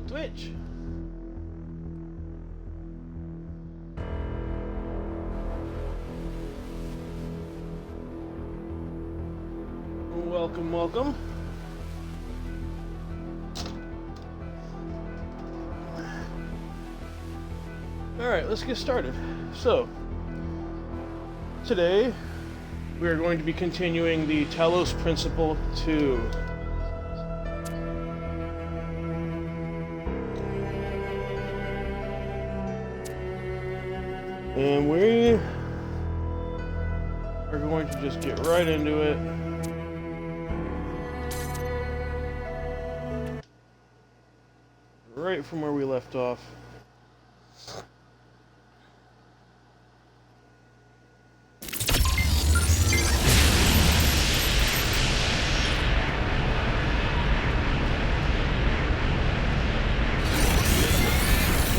look, Twitch. Welcome, welcome. Alright, let's get started. So, today we are going to be continuing the Talos Principle 2. And we are going to just get right into it. Right from where we left off.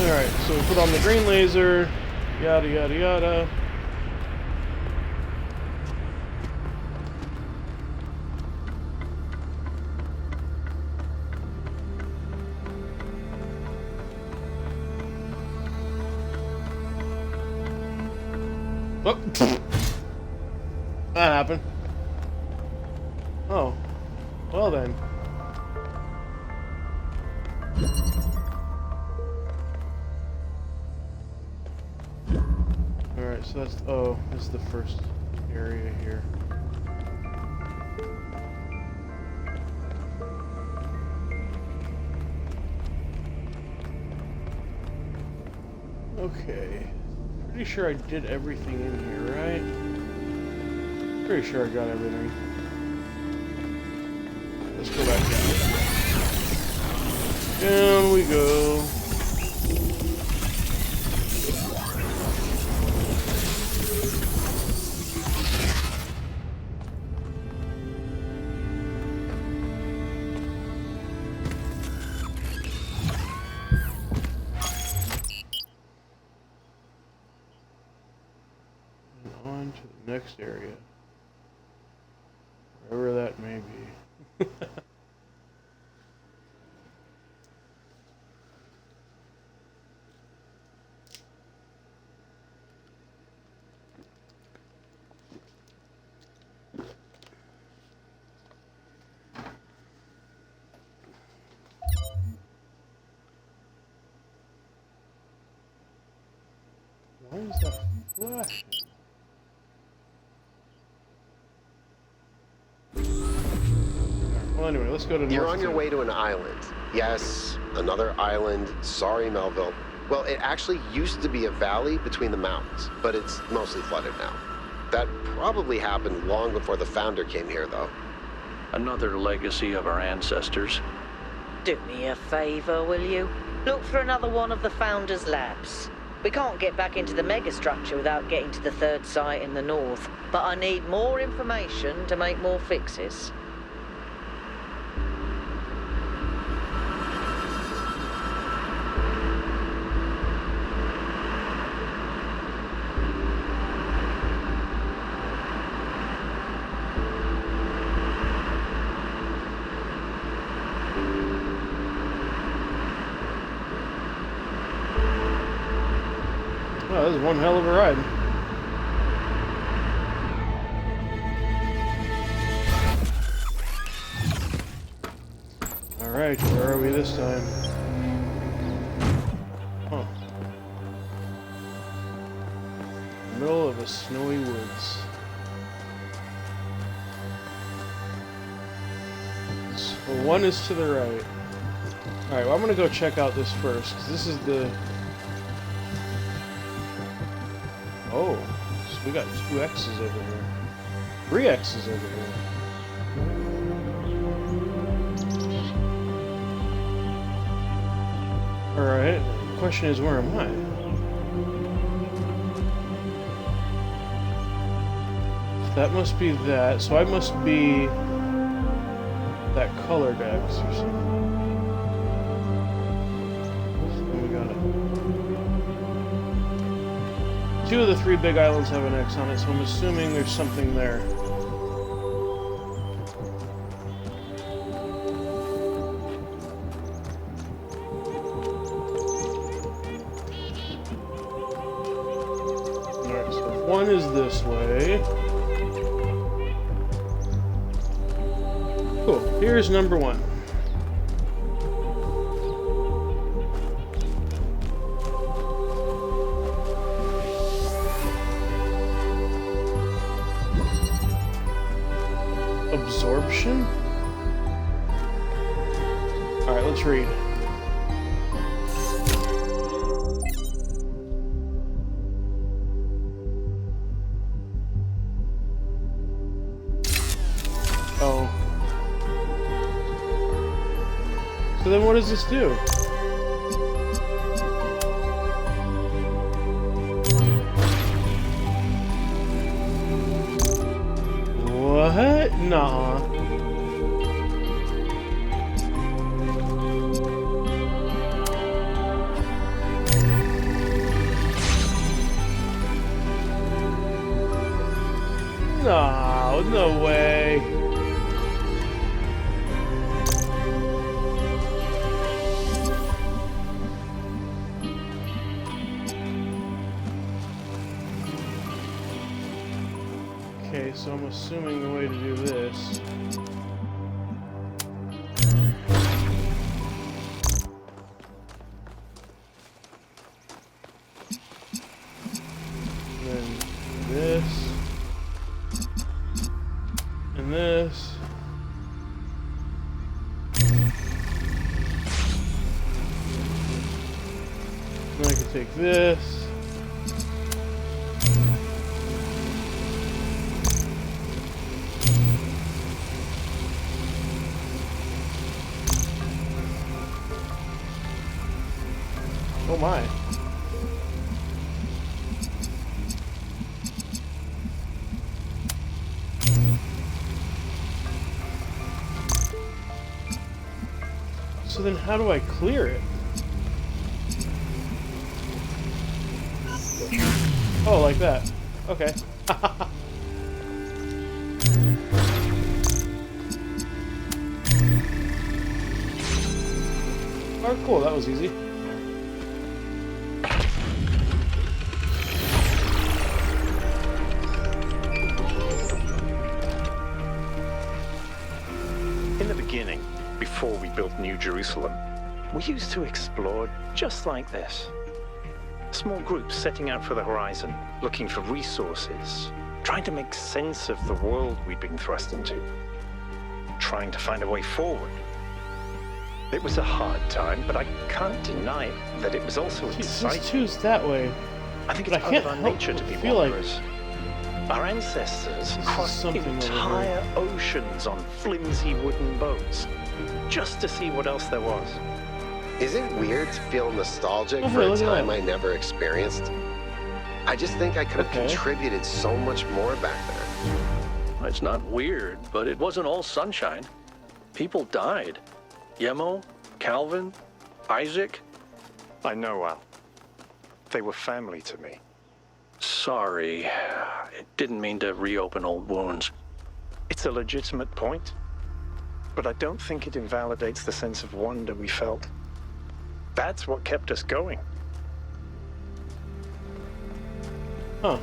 Alright, so we put on the green laser, yada yada yada. Oh, that happened. Oh, well then. Alright, so that's, oh, this is the first area here. Okay. Pretty sure I did everything in here, right? Pretty sure I got everything. Let's go back down. Down we go. On to the next area. Wherever that may be. Why is that flashing? Well, anyway, let's go to You're on your way to an island. Yes, another island. Sorry, Melville. Well, it actually used to be a valley between the mountains, but it's mostly flooded now. That probably happened long before the founder came here, though. Another legacy of our ancestors. Do me a favor, will you? Look for another one of the Founder's labs. We can't get back into the megastructure without getting to the third site in the north, but I need more information to make more fixes. Well, this is one hell of a ride. Alright, where are we this time? Huh. Middle of a snowy woods. So one is to the right. Alright, well I'm gonna go check out this first, because this is the... Oh, so we got 2 X's over here. 3 X's over here. Alright, the question is, where am I? That must be that, so I must be that colored X or something. We got it. 2 of the 3 big islands have an X on it, so I'm assuming there's something there. one is this way. Cool. Here's number one. Absorption? Alright, let's read. Oh. So then what does this do? What? Nah. No, no way. Okay, so I'm assuming the way to do this. Then this. And this. Then I can take this. Oh my. So then how do I clear it? Oh, like that. Okay. Oh, cool. That was easy. In the beginning, before we built New Jerusalem, we used to explore just like this. Small groups setting out for the horizon, looking for resources, trying to make sense of the world we'd been thrust into, trying to find a way forward. It was a hard time, but I can't deny that it was also exciting. Just choose that way. I think but it's I part of can't our help nature to but be feel like wanderers. Our ancestors is crossed something over here. entire oceans on flimsy wooden boats, just to see what else there was. Is it weird to feel nostalgic Oh, for hey, a look at time that. I never experienced? I just think I could have Okay. contributed so much more back then. It's not weird, but it wasn't all sunshine. People died. Yemo, Calvin, Isaac. I know, Al. They were family to me. Sorry. It didn't mean to reopen old wounds. It's a legitimate point, but I don't think it invalidates the sense of wonder we felt. That's what kept us going. Huh.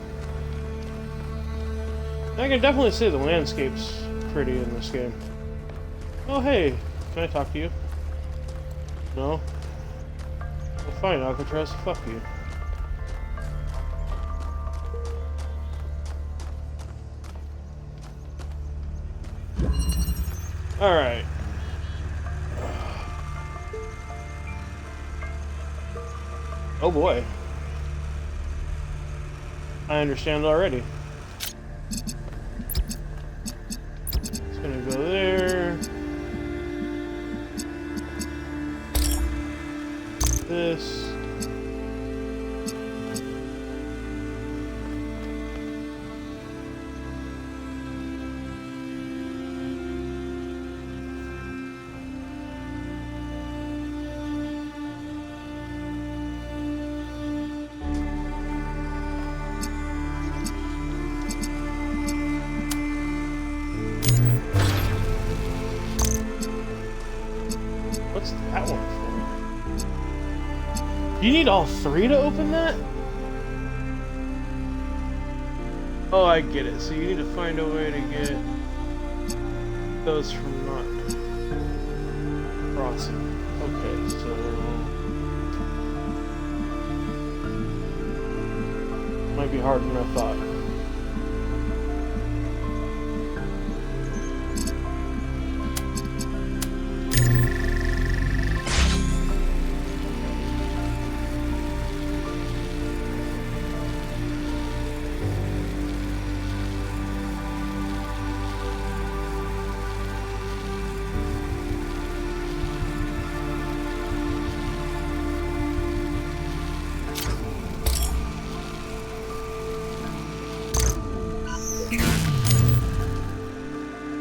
I can definitely say the landscape's pretty in this game. Oh, hey. Can I talk to you? No? Well, fine, Alcatraz. Fuck you. Alright. Oh boy. I understand already. It's gonna go there. This. What's that one for? Do you need all three to open that? Oh, I get it. So you need to find a way to get those from not crossing. Okay, so might be harder than I thought.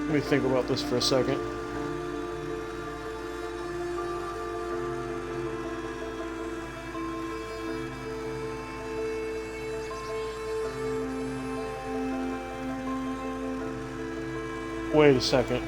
Let me think about this for a second. Wait a second.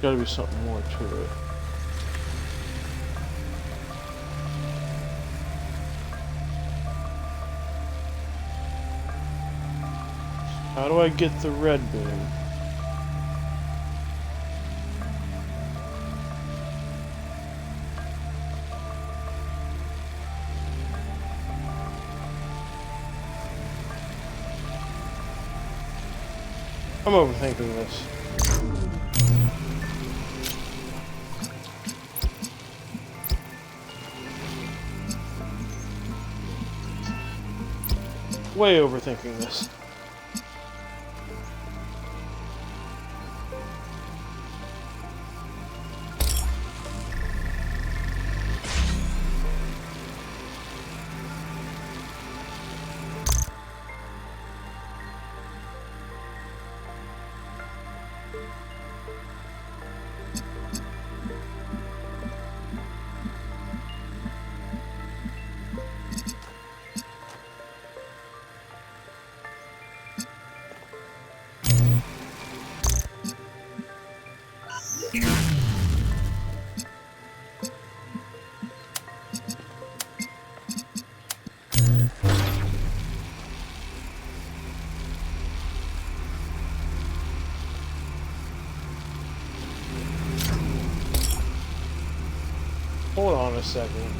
There's got to be something more to it. How do I get the red beam? I'm overthinking this. Way overthinking this. Hold on a second.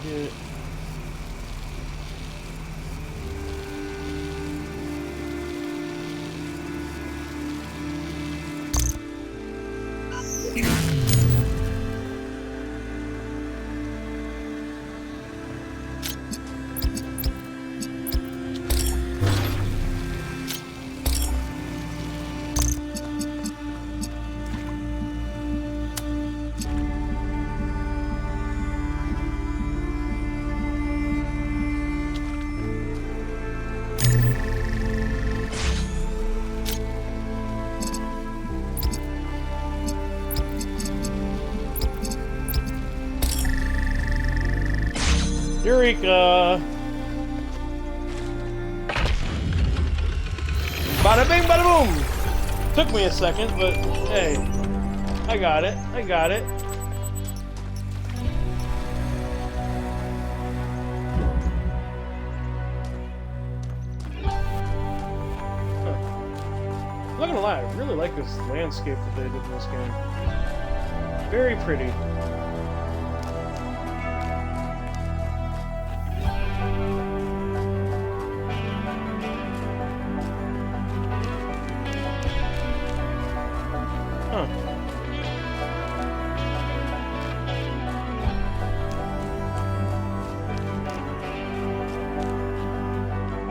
Get... Eureka! Bada bing, bada boom! Took me a second, but hey, I got it. I got it. Huh. I'm not gonna lie, I really like this landscape that they did in this game. Very pretty.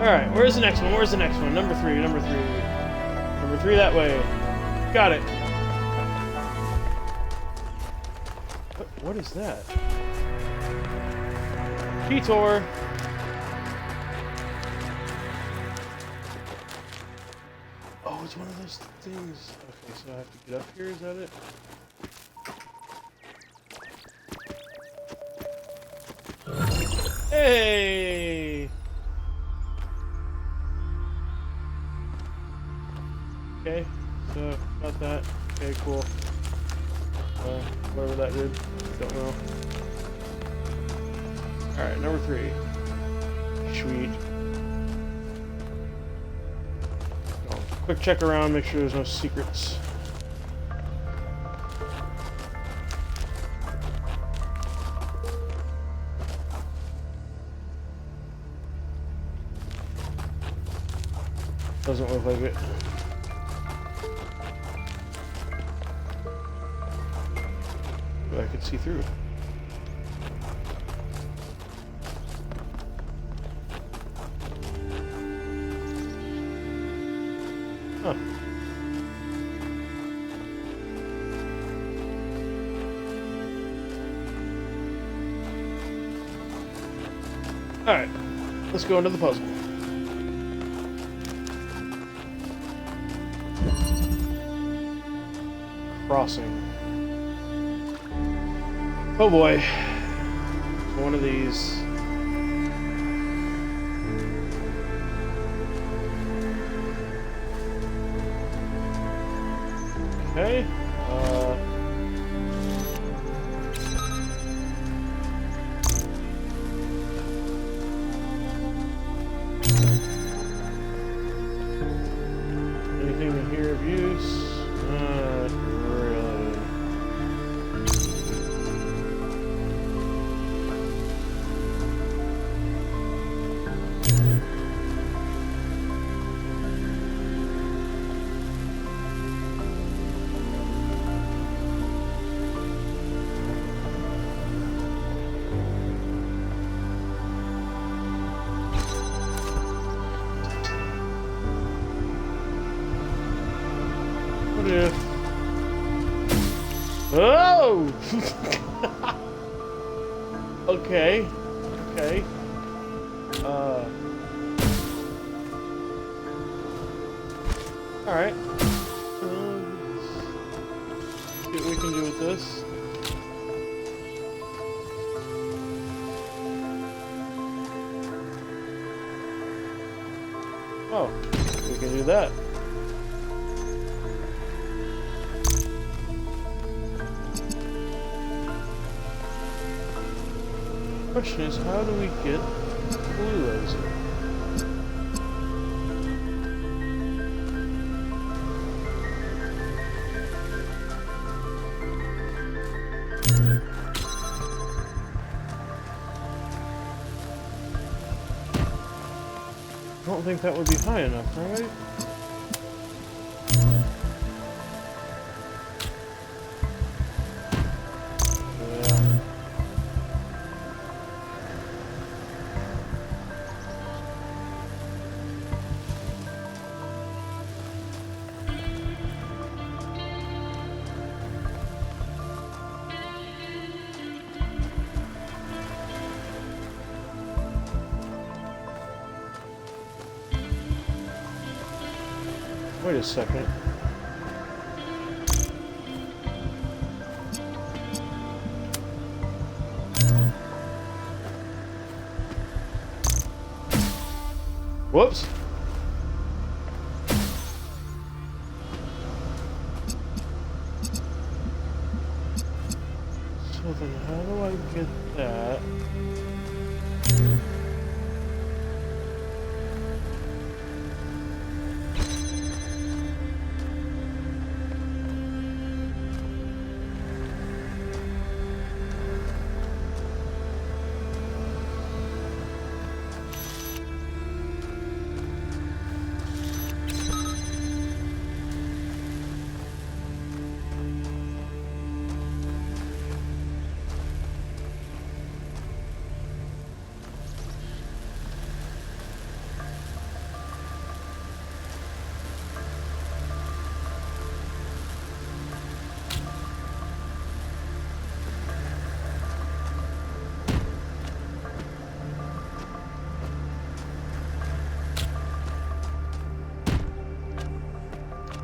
Alright, where's the next one? Where's the next one? Number 3, number 3. Number 3 that way. Got it. What is that? Keytor. Oh, it's one of those things. Okay, so I have to get up here, is that it? Hey! Okay, so got that. Okay, cool. Whatever that did, don't know. Alright, number 3. Sweet. Quick check around, make sure there's no secrets. Doesn't look like it. But I could see through. Huh. Alright, let's go into the puzzle. Crossing. Oh boy. One of these. Okay. Anything in here of use? Not really. What if... Oh! Okay. Okay. Alright. See what we can do with this. Oh, we can do that. Question is, how do we get blue laser? don't think that would be high enough, right? Yeah. Wait a second. Whoops. So then how do I get that?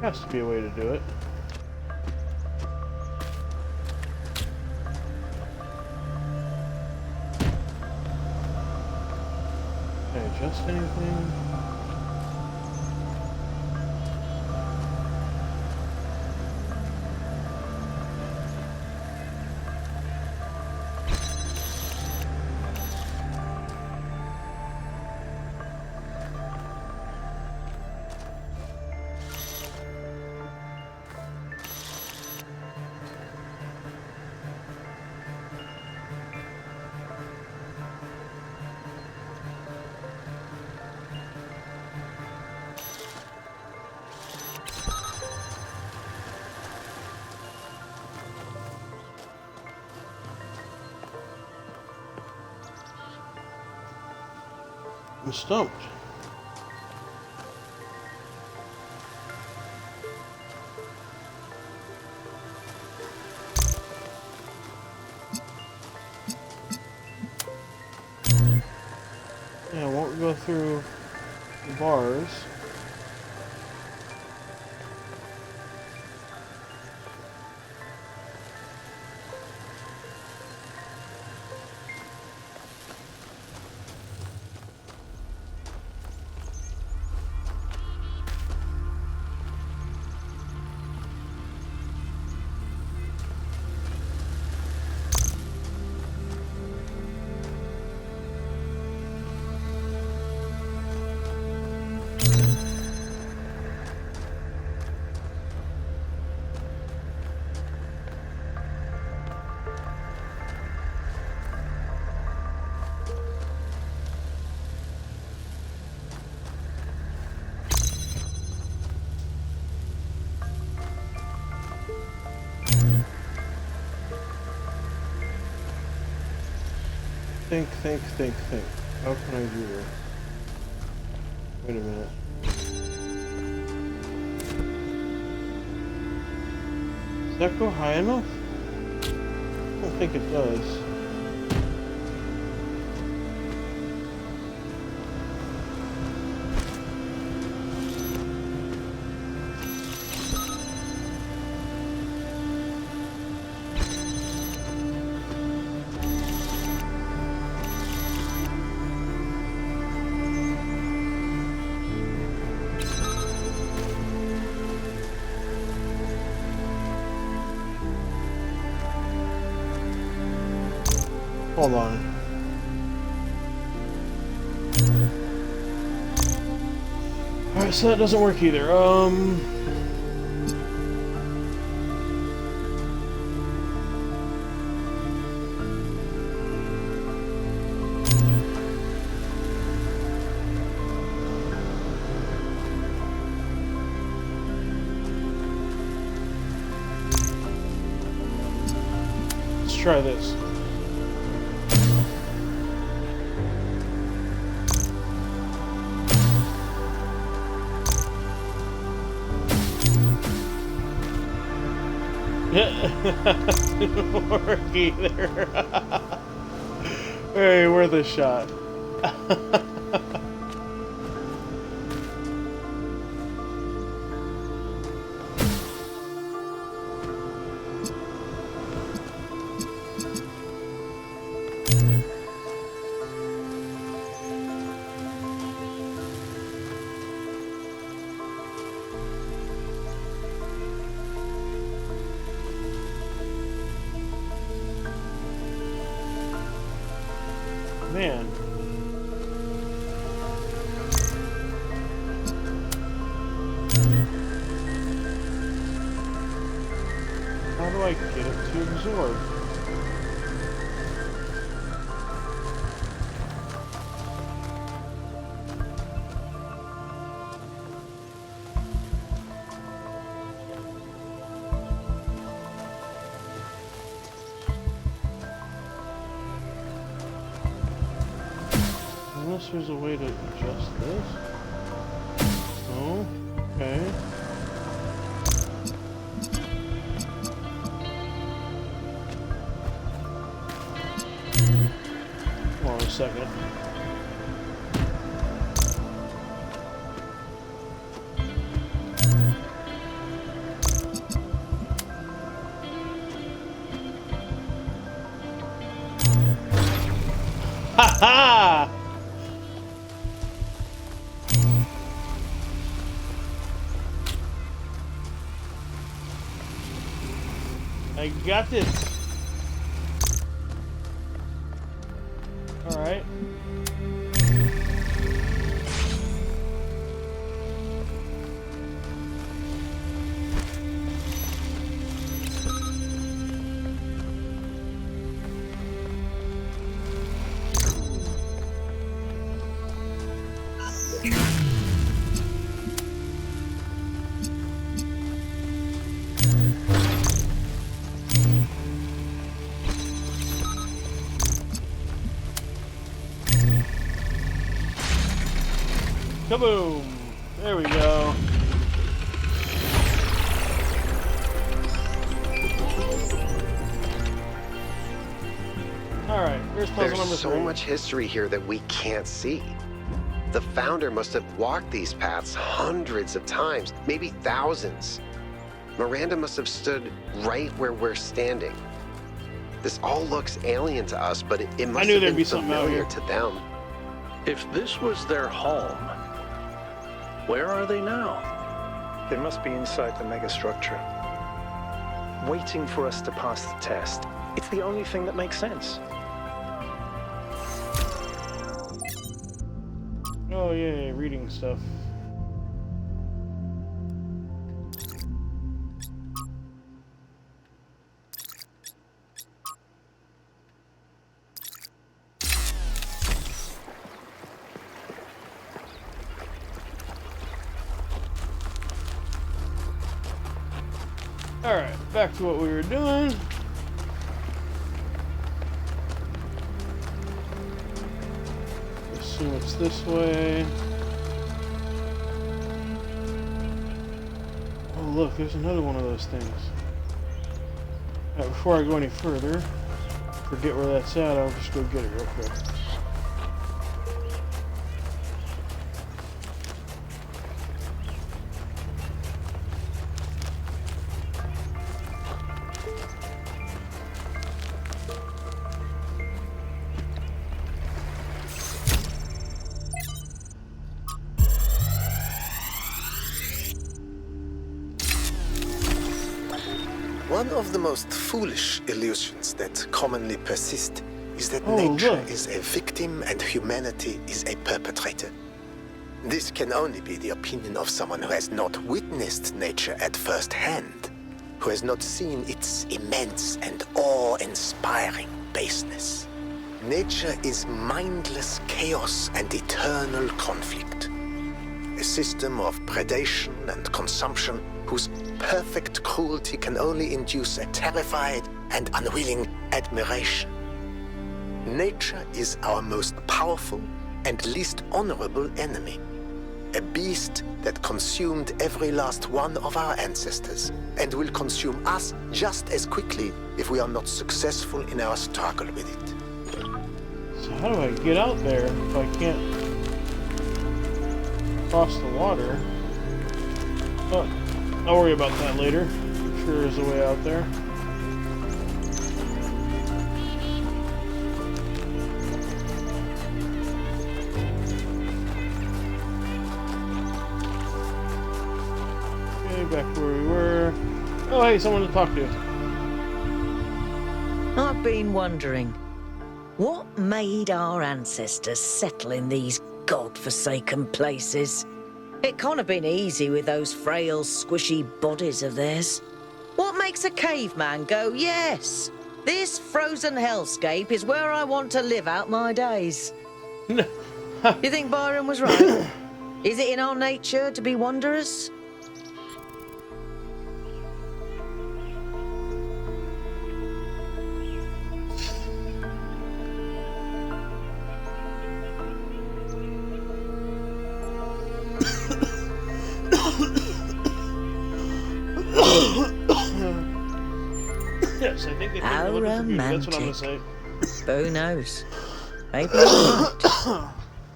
Has to be a way to do it. Can I adjust anything? I'm stumped. Yeah, I won't go through the bars. Think. How can I do this? Wait a minute. Does that go high enough? I don't think it does. Hold on. Alright, so that doesn't work either. try this. Didn't work either. Hey, worth a shot. Man. How do I get it to absorb? Unless there's a way to adjust this. Oh, okay. Hold on a second. Ha ha! I got this. All right. Kaboom! There we go. Alright, here's puzzle number 3. There's so much history here that we can't see. The founder must have walked these paths hundreds of times, maybe thousands. Miranda must have stood right where we're standing. This all looks alien to us, but it must have been familiar to them. If this was their home, where are they now? They must be inside the megastructure, waiting for us to pass the test. It's the only thing that makes sense. Oh yeah, reading stuff. Alright, back to what we were doing. Assume it's this way. Oh look, there's another one of those things. Before I go any further, forget where that's at, I'll just go get it real quick. One of the most foolish illusions that commonly persist is that nature is a victim and humanity is a perpetrator. This can only be the opinion of someone who has not witnessed nature at first hand, who has not seen its immense and awe-inspiring baseness. Nature is mindless chaos and eternal conflict. A system of predation and consumption whose perfect cruelty can only induce a terrified and unwilling admiration. Nature is our most powerful and least honorable enemy. A beast that consumed every last one of our ancestors and will consume us just as quickly if we are not successful in our struggle with it. So how do I get out there if I can't cross the water? Oh, I'll worry about that later. I'm sure there's a way out there. Back where we were. Oh, hey, someone to talk to. I've been wondering, what made our ancestors settle in these god-forsaken places? It can't have been easy with those frail, squishy bodies of theirs. What makes a caveman go, yes, this frozen hellscape is where I want to live out my days? You think Byron was right? Is it in our nature to be wanderers? Yes, I think they think How we're looking for beauty. That's what I'm romantic. gonna say. Who knows? Maybe you're right.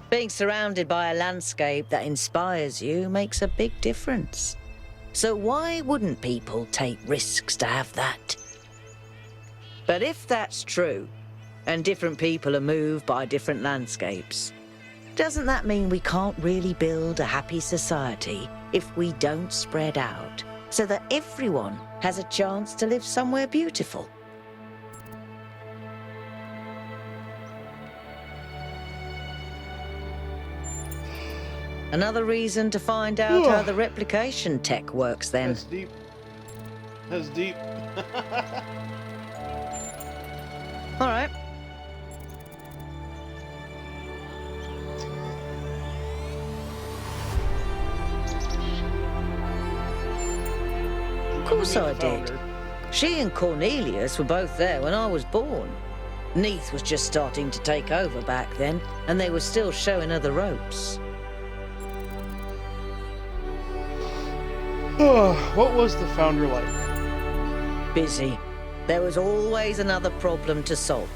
Being surrounded by a landscape that inspires you makes a big difference. So why wouldn't people take risks to have that? But if that's true, and different people are moved by different landscapes, doesn't that mean we can't really build a happy society if we don't spread out, so that everyone has a chance to live somewhere beautiful? Another reason to find out how the replication tech works then. That's deep. That's deep. All right. Of course I did. She and Cornelius were both there when I was born. Neath was just starting to take over back then, and they were still showing her the ropes. What was the founder like? Busy. There was always another problem to solve.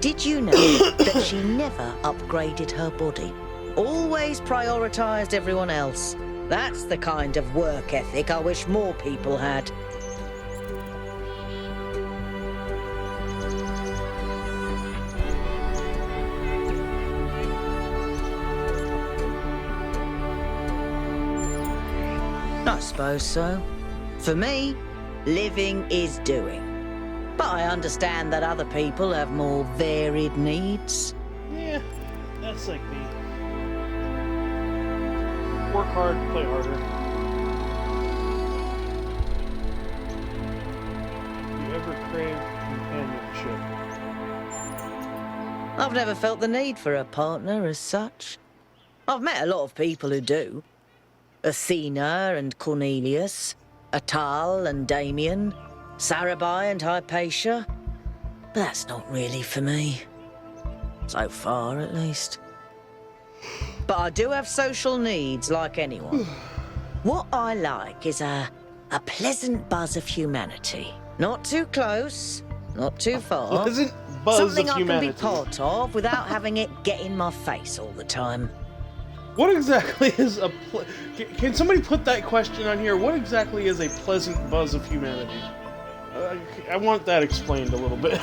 Did you know that she never upgraded her body? Always prioritized everyone else. That's the kind of work ethic I wish more people had. I suppose so. For me, living is doing. But I understand that other people have more varied needs. Yeah, that's like me. Work hard, play harder. You ever crave companionship? I've never felt the need for a partner as such. I've met a lot of people who do. Athena and Cornelius, Atal and Damien, Sarabai and Hypatia. But that's not really for me. So far, at least. But I do have social needs like anyone. What I like is a pleasant buzz of humanity. Not too close, not too far. Pleasant buzz Something of I humanity. can be part of without having it get in my face all the time. What exactly is a... Can somebody put that question on here? What exactly is a pleasant buzz of humanity? I want that explained a little bit.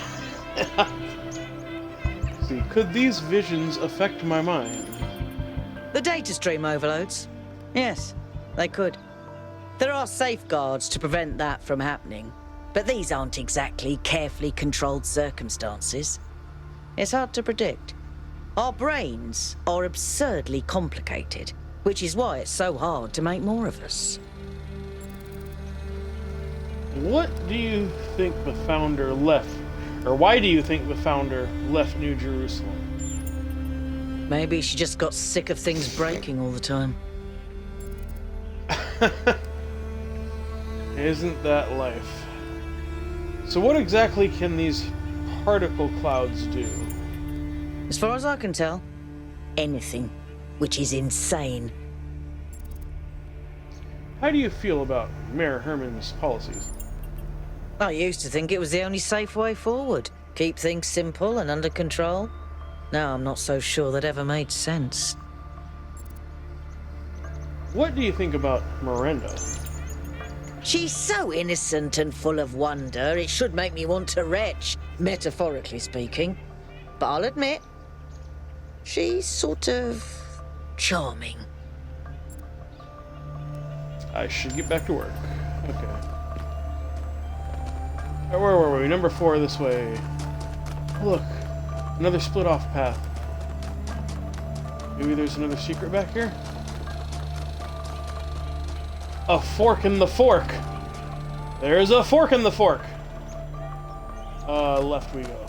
See, could these visions affect my mind? The data stream overloads? Yes, they could. There are safeguards to prevent that from happening, but these aren't exactly carefully controlled circumstances. It's hard to predict. Our brains are absurdly complicated, which is why it's so hard to make more of us. What do you think the founder left? Or why do you think the founder left New Jerusalem? Maybe she just got sick of things breaking all the time. Isn't that life? So what exactly can these particle clouds do? As far as I can tell, anything, which is insane. How do you feel about Mayor Herman's policies? I used to think it was the only safe way forward. Keep things simple and under control. Now I'm not so sure that ever made sense. What do you think about Miranda? She's so innocent and full of wonder, it should make me want to retch, metaphorically speaking. But I'll admit, she's sort of charming. I should get back to work. Okay. Where were we? Number 4 this way. Look, another split off path. Maybe there's another secret back here? A fork in the fork! There's a fork in the fork! Left we go.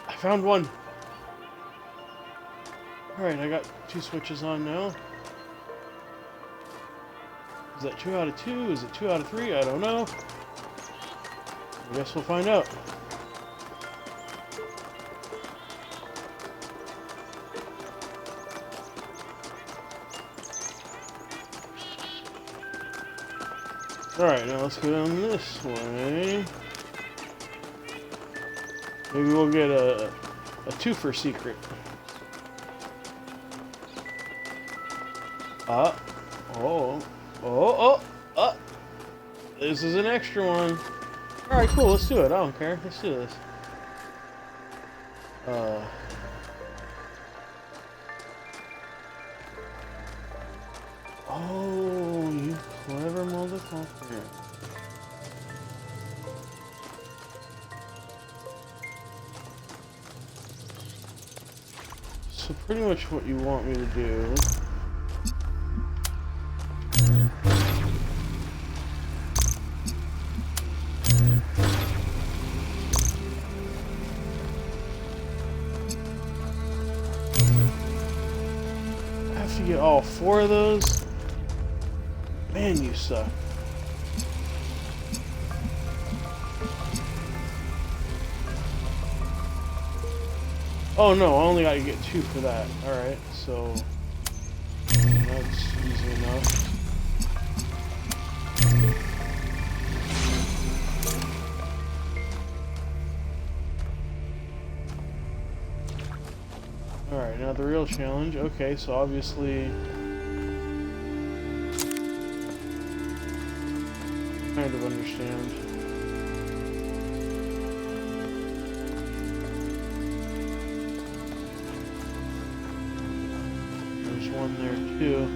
I found one! Alright, I got 2 switches on now. Is that 2 out of 2? Is it 2 out of 3? I don't know. I guess we'll find out. Alright, now let's go down this way. Maybe we'll get a twofer secret. Oh. This is an extra one. Alright, cool, let's do it. I don't care. Let's do this. Oh, you clever motherfucker. So pretty much what you want me to do... to get all 4 of those? Man, you suck. Oh no, I only gotta get 2 for that. Alright, so... that's easy enough. Alright, now the real challenge. Okay, so obviously... kind of understand. There's one there too.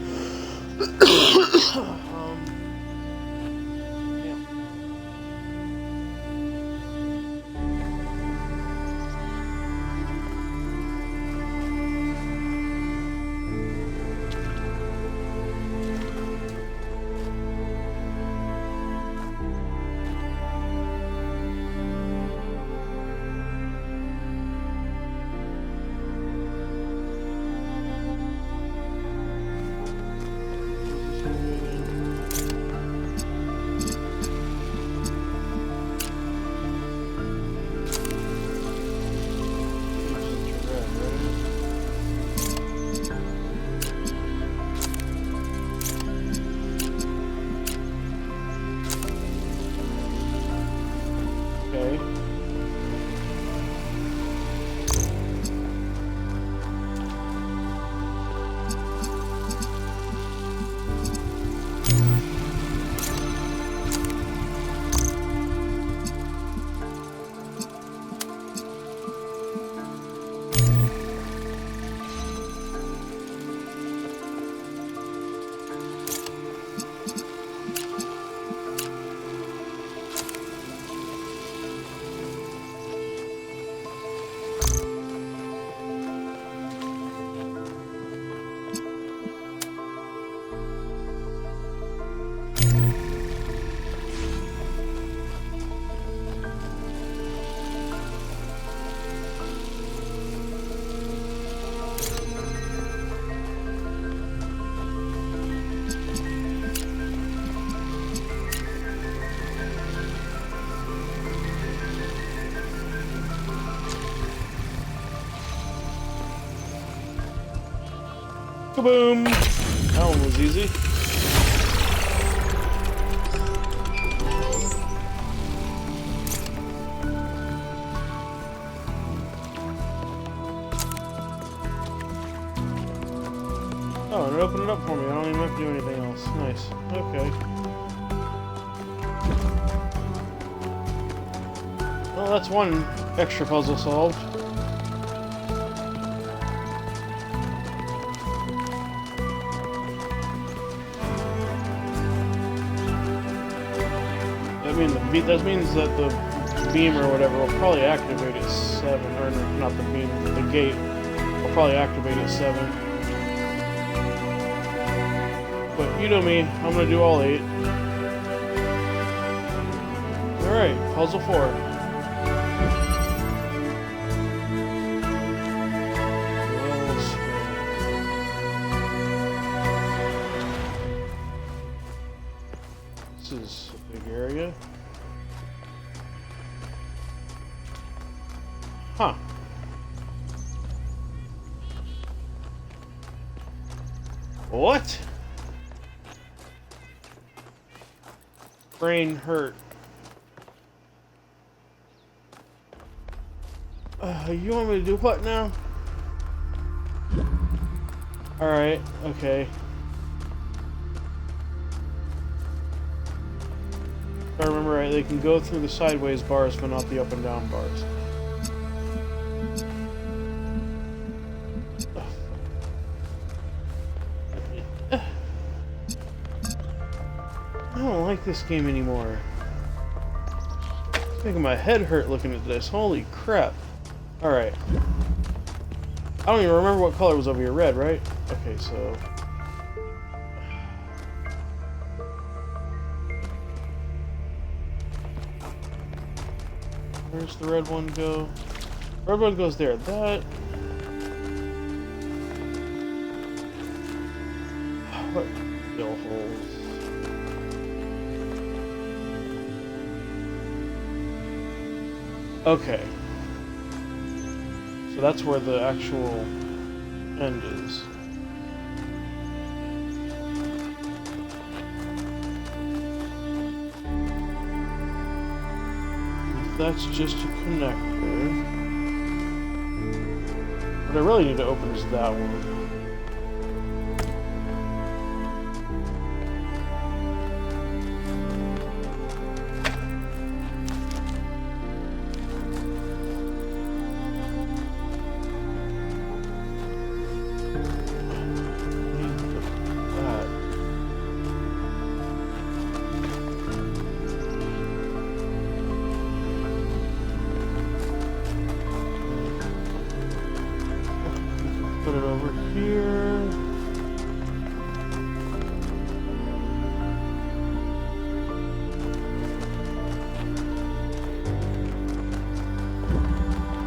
Kaboom! That one was easy. Oh, and it opened it up for me. I don't even have to do anything else. Nice. Okay. Well, that's one extra puzzle solved. That means that the beam or whatever will probably activate at 7, or not the beam, the gate will probably activate at 7. But you know me, I'm gonna do all 8. Alright, puzzle 4. This is a big area. Huh. What? Brain hurt. You want me to do what now? Alright, okay. If I remember right, they can go through the sideways bars, but not the up and down bars. I don't like this game anymore. It's making my head hurt looking at this. Holy crap. Alright. I don't even remember what color was over here. Red, right? Okay, so... where's the red one go? Red one goes there. That... what? Fill holes. Okay. So that's where the actual end is. If that's just a connector. What I really need to open is that one. Put it over here.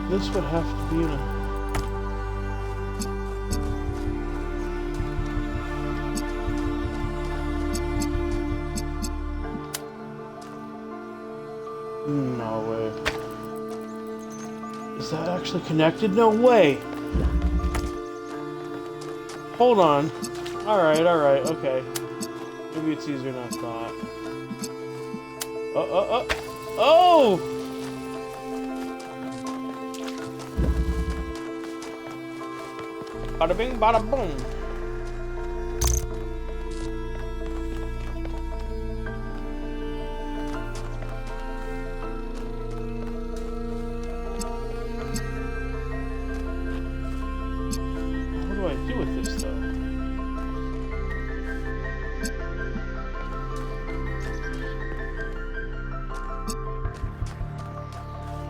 This would have to be in a... no way. Is that actually connected? No way! Hold on. Alright, okay. Maybe it's easier than I thought. Oh! Bada bing, bada boom. What do I do with this, though?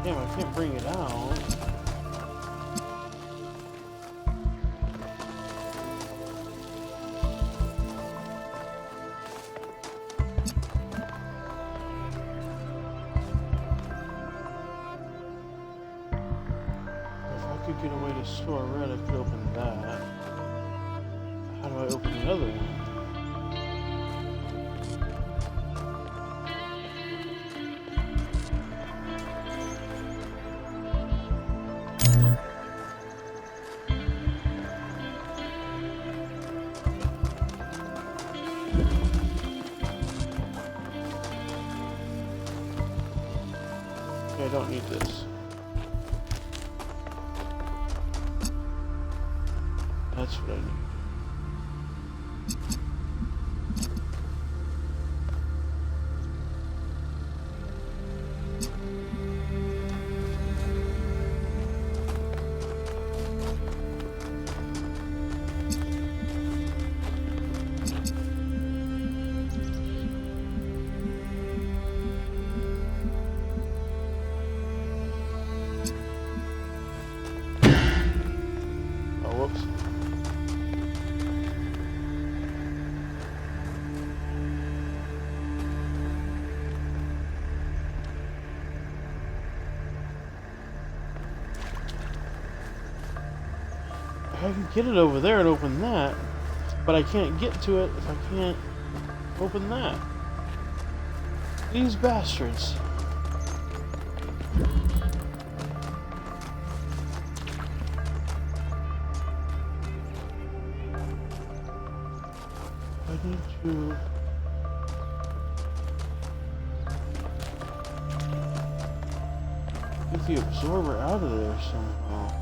Damn, I can't bring it out. If I could get a way to store red, I could open that. How do I open the other one? Okay, I don't need this. That's what I need. Oh, whoops. I can get it over there and open that, but I can't get to it if I can't open that. These bastards. I need to... get the absorber out of there somehow.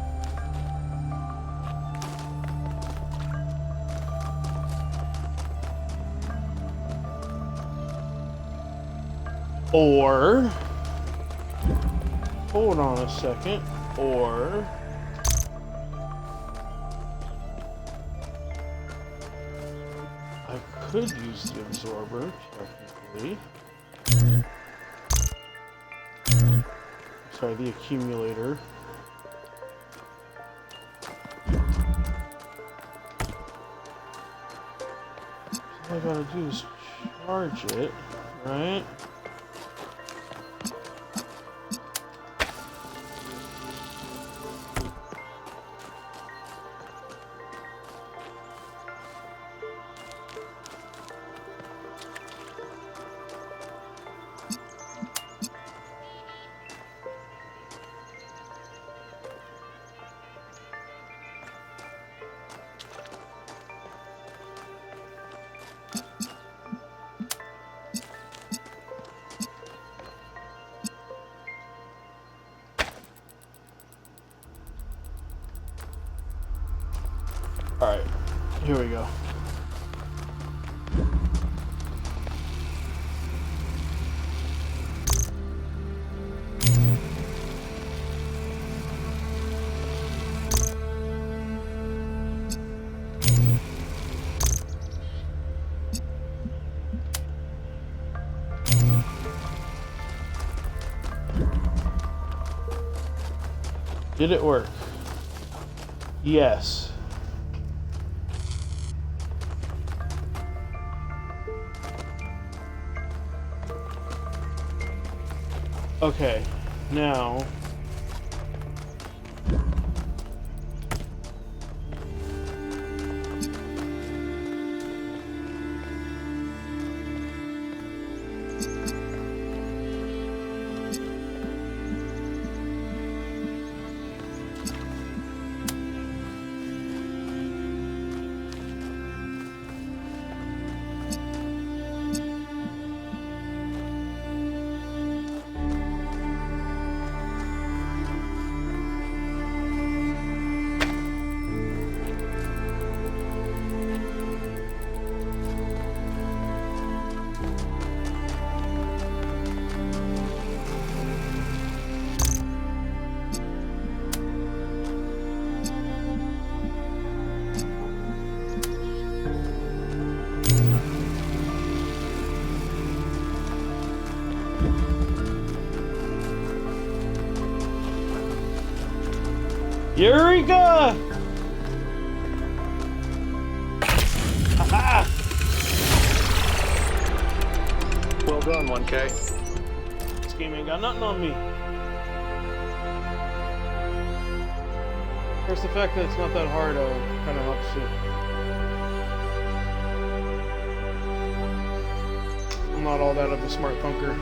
Or, hold on a second, or I could use the absorber, technically. Sorry, the accumulator. So all I gotta do is charge it, right? Alright, here we go. Did it work? Yes. Okay, now Eureka! Haha! Well done, 1K. This game ain't got nothing on me. Of course, the fact that it's not that hard kind of helps it. I'm not all that of a smart punker.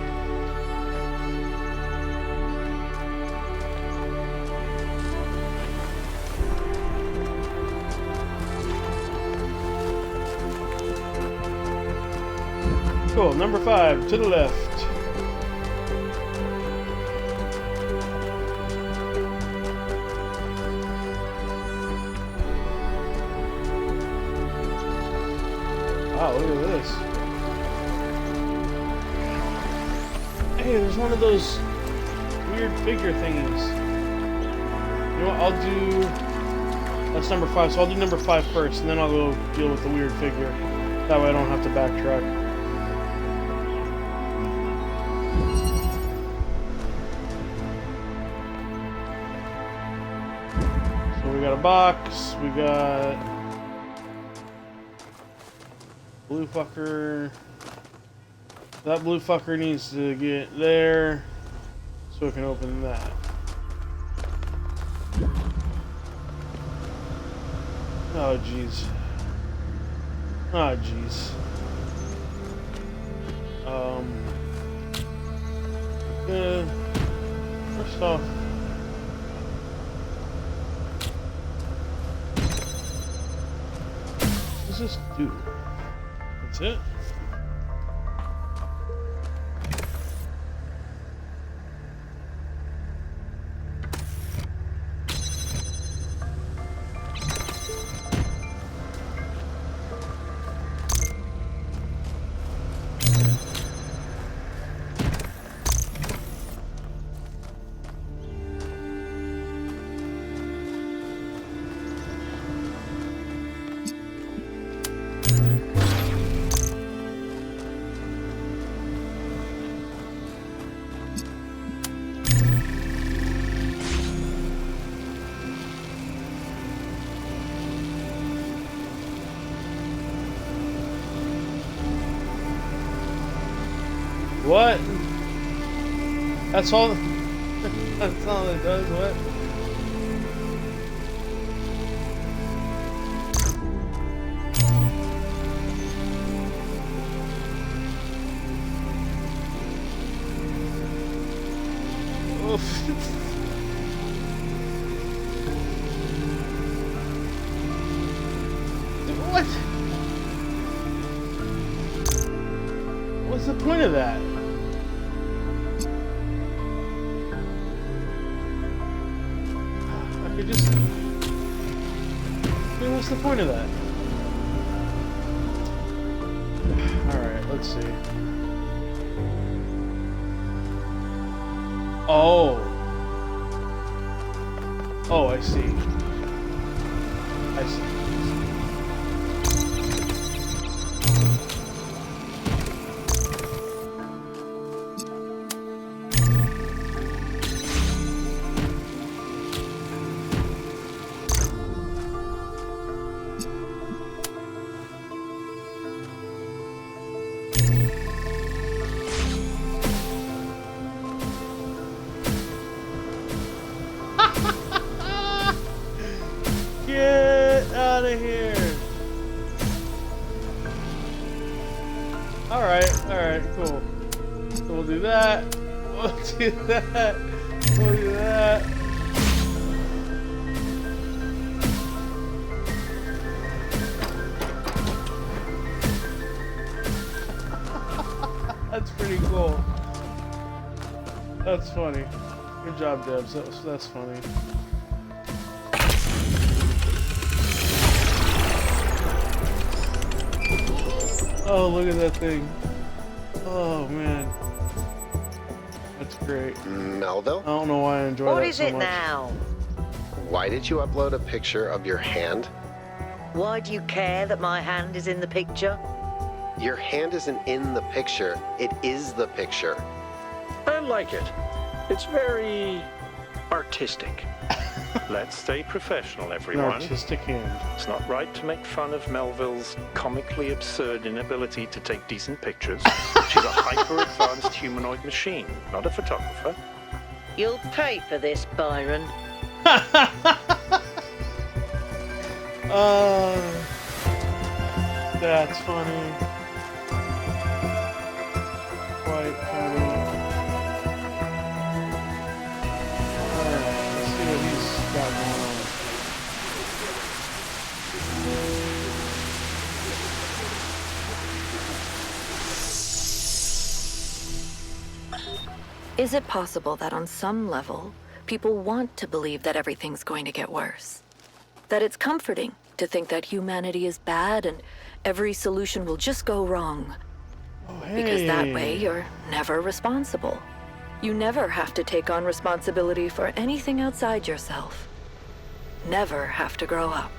Cool, number 5, to the left. Wow, look at this. Hey, there's one of those weird figure thingies. You know what, I'll do... That's number 5, so I'll do number 5 first, and then I'll go deal with the weird figure. That way I don't have to backtrack. So we got a box, we got... blue fucker. That blue fucker needs to get there so we can open that. Oh jeez. Oh jeez. First off, what does this do? That's it? What? That's all. That's all it does. What? Oof. What? What's the point of that? I could just... What's the point of that? Alright, let's see. Oh. Oh, I see. I see. Get out of here. Alright, cool. So we'll do that. We'll do that. We'll do that. That's pretty cool. That's funny. Good job, Debs. That's funny. Oh, look at that thing. Oh, man. That's great. Melville? I don't know why I enjoy that so much. What is it now? Why did you upload a picture of your hand? Why do you care that my hand is in the picture? Your hand isn't in the picture. It is the picture. I like it. It's very artistic. Let's stay professional, An everyone. artistic hand. It's not right to make fun of Melville's comically absurd inability to take decent pictures. She's a hyper-advanced humanoid machine, not a photographer. You'll pay for this, Byron. That's funny. Quite funny. Alright, let's see what he's got going on. Is it possible that on some level, people want to believe that everything's going to get worse? That it's comforting to think that humanity is bad and every solution will just go wrong. Oh, hey. Because that way you're never responsible. You never have to take on responsibility for anything outside yourself. Never have to grow up.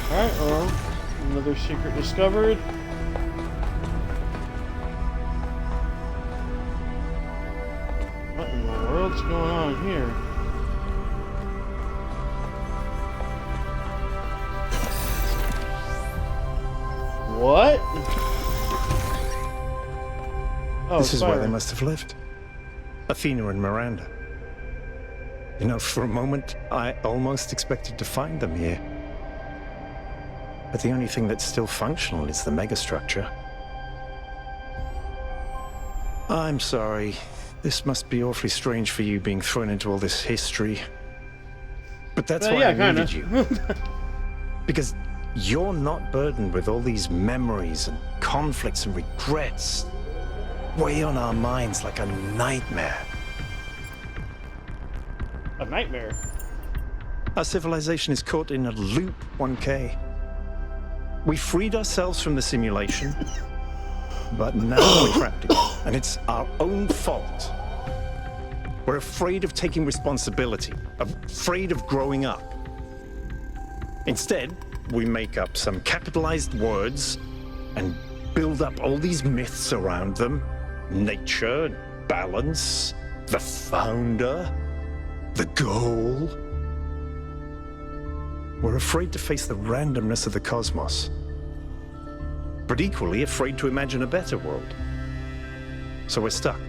Alright, well, another secret discovered. What in the world's going on here? What? Oh, This is where they Siren. must have lived. Athena and Miranda. You know, for a moment, I almost expected to find them here. But the only thing that's still functional is the megastructure. I'm sorry. This must be awfully strange for you being thrown into all this history. But that's why yeah, I kinda. needed you. Because you're not burdened with all these memories and conflicts and regrets. Weigh on our minds like a nightmare. A nightmare. Our civilization is caught in a loop, 1K. We freed ourselves from the simulation, but now we're trapped again, and it's our own fault. We're afraid of taking responsibility, afraid of growing up. Instead, we make up some capitalized words and build up all these myths around them. Nature, balance, the founder, the goal. We're afraid to face the randomness of the cosmos, but equally afraid to imagine a better world. So we're stuck.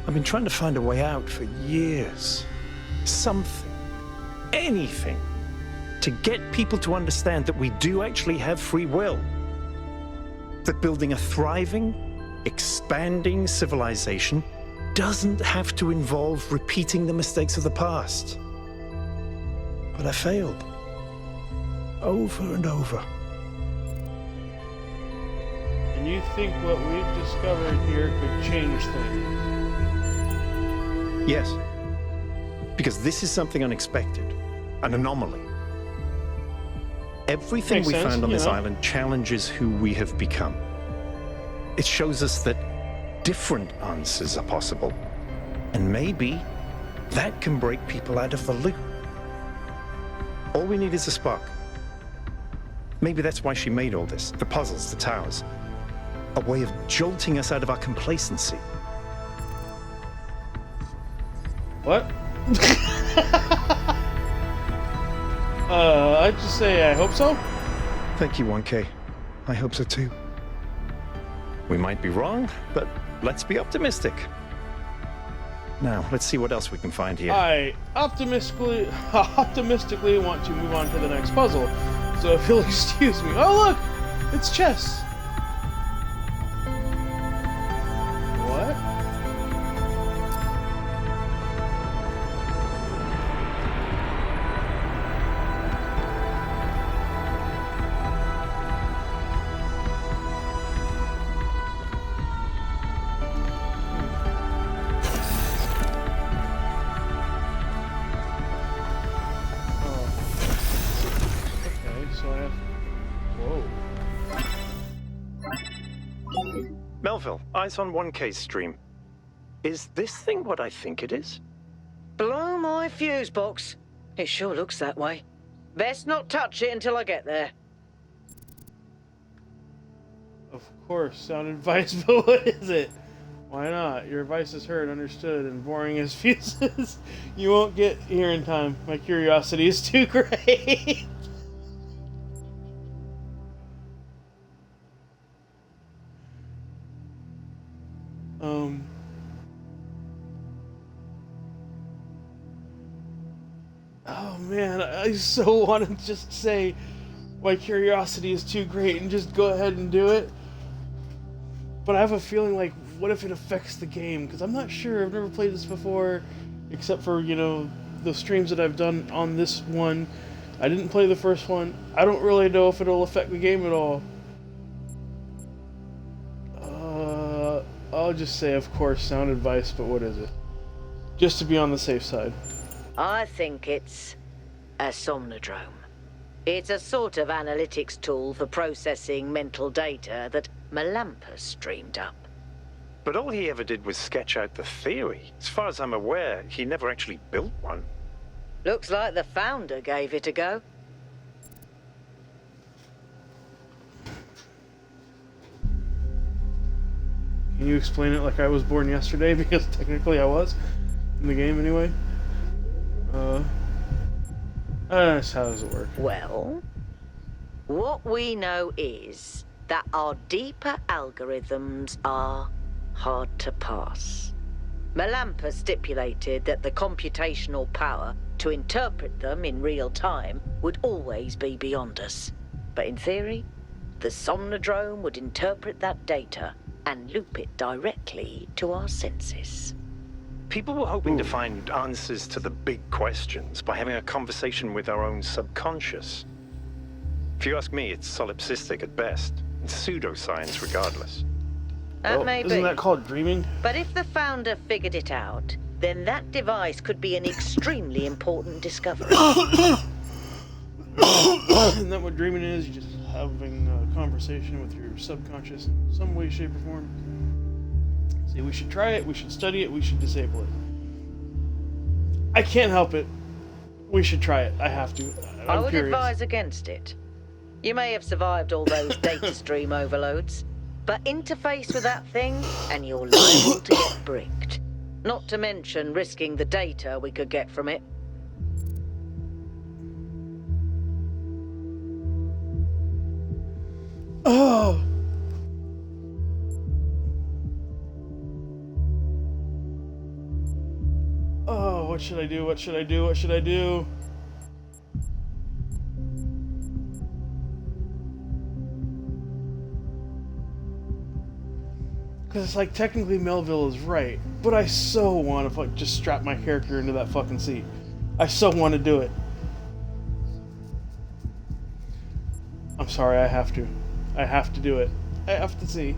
I've been trying to find a way out for years. Something, anything, to get people to understand that we do actually have free will. That building a thriving, expanding civilization doesn't have to involve repeating the mistakes of the past. But I failed. Over and over. And you think what we've discovered here could change things? Yes. Because this is something unexpected. An anomaly. Everything Makes we sense, found on you this know. island challenges who we have become. It shows us that different answers are possible. And maybe that can break people out of the loop. All we need is a spark. Maybe that's why she made all this. The puzzles, the towers. A way of jolting us out of our complacency. What? I'd just say I hope so. Thank you, 1K. I hope so too. We might be wrong, but let's be optimistic. Now, let's see what else we can find here. I optimistically want to move on to the next puzzle. So if you'll excuse me. Oh look! It's chess! What? Okay, so I have... Whoa. Melville, eyes on 1K's stream. Is this thing what I think it is? Blow my fuse box. It sure looks that way. Best not touch it until I get there. Of course, sound advice, but what is it? Why not? Your advice is heard, understood, and boring as fuses. You won't get here in time. My curiosity is too great. Oh man, I so want to just say my curiosity is too great and just go ahead and do it. But I have a feeling like, what if it affects the game? Because I'm not sure. I've never played this before, except for, you know, the streams that I've done on this one. I didn't play the first one. I don't really know if it'll affect the game at all. I'll just say, of course, sound advice, but what is it? Just to be on the safe side. I think it's a somnodrome. It's a sort of analytics tool for processing mental data that Melampus streamed up. But all he ever did was sketch out the theory. As far as I'm aware, he never actually built one. Looks like the founder gave it a go. Can you explain it like I was born yesterday? Because technically I was. In the game, anyway. How does it work? Well, what we know is that our deeper algorithms are hard to pass. Melampus stipulated that the computational power to interpret them in real time would always be beyond us. But in theory, the Somnodrome would interpret that data and loop it directly to our senses. People were hoping to find answers to the big questions by having a conversation with our own subconscious. If you ask me, it's solipsistic at best. It's pseudoscience regardless. That may be. Isn't that called dreaming? But if the founder figured it out, then that device could be an extremely important discovery. Isn't that what dreaming is? You're just having a conversation with your subconscious in some way, shape, or form. See, we should try it, we should study it, we should disable it. I can't help it. We should try it. I have to. I would curious. advise against it. You may have survived all those data stream overloads, but interface with that thing and you're liable to get bricked. Not to mention risking the data we could get from it. Oh! Oh, what should I do? What should I do? What should I do? Because it's like, technically Melville is right, but I so want to just strap my character into that fucking seat. I so want to do it. I'm sorry, I have to. I have to do it. I have to see.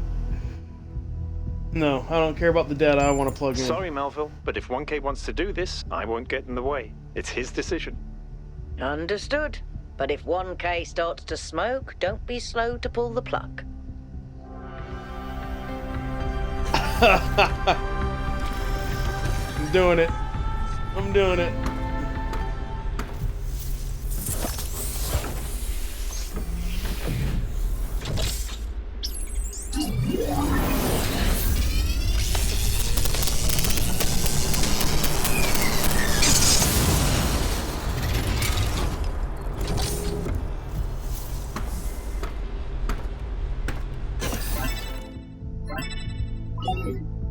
No, I don't care about the data I want to plug in. Sorry, Melville, but if 1K wants to do this, I won't get in the way. It's his decision. Understood. But if 1K starts to smoke, don't be slow to pull the plug. I'm doing it. I'm doing it.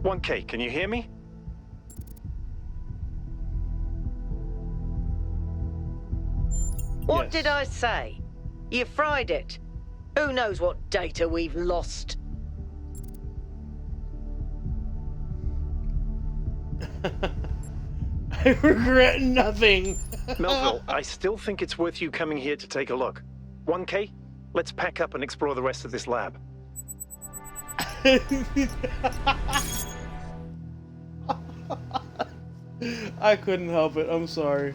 Okay, can you hear me? What Yes. did I say? You fried it. Who knows what data we've lost? I regret nothing. Melville, I still think it's worth you coming here to take a look. 1K, let's pack up and explore the rest of this lab. I couldn't help it. I'm sorry.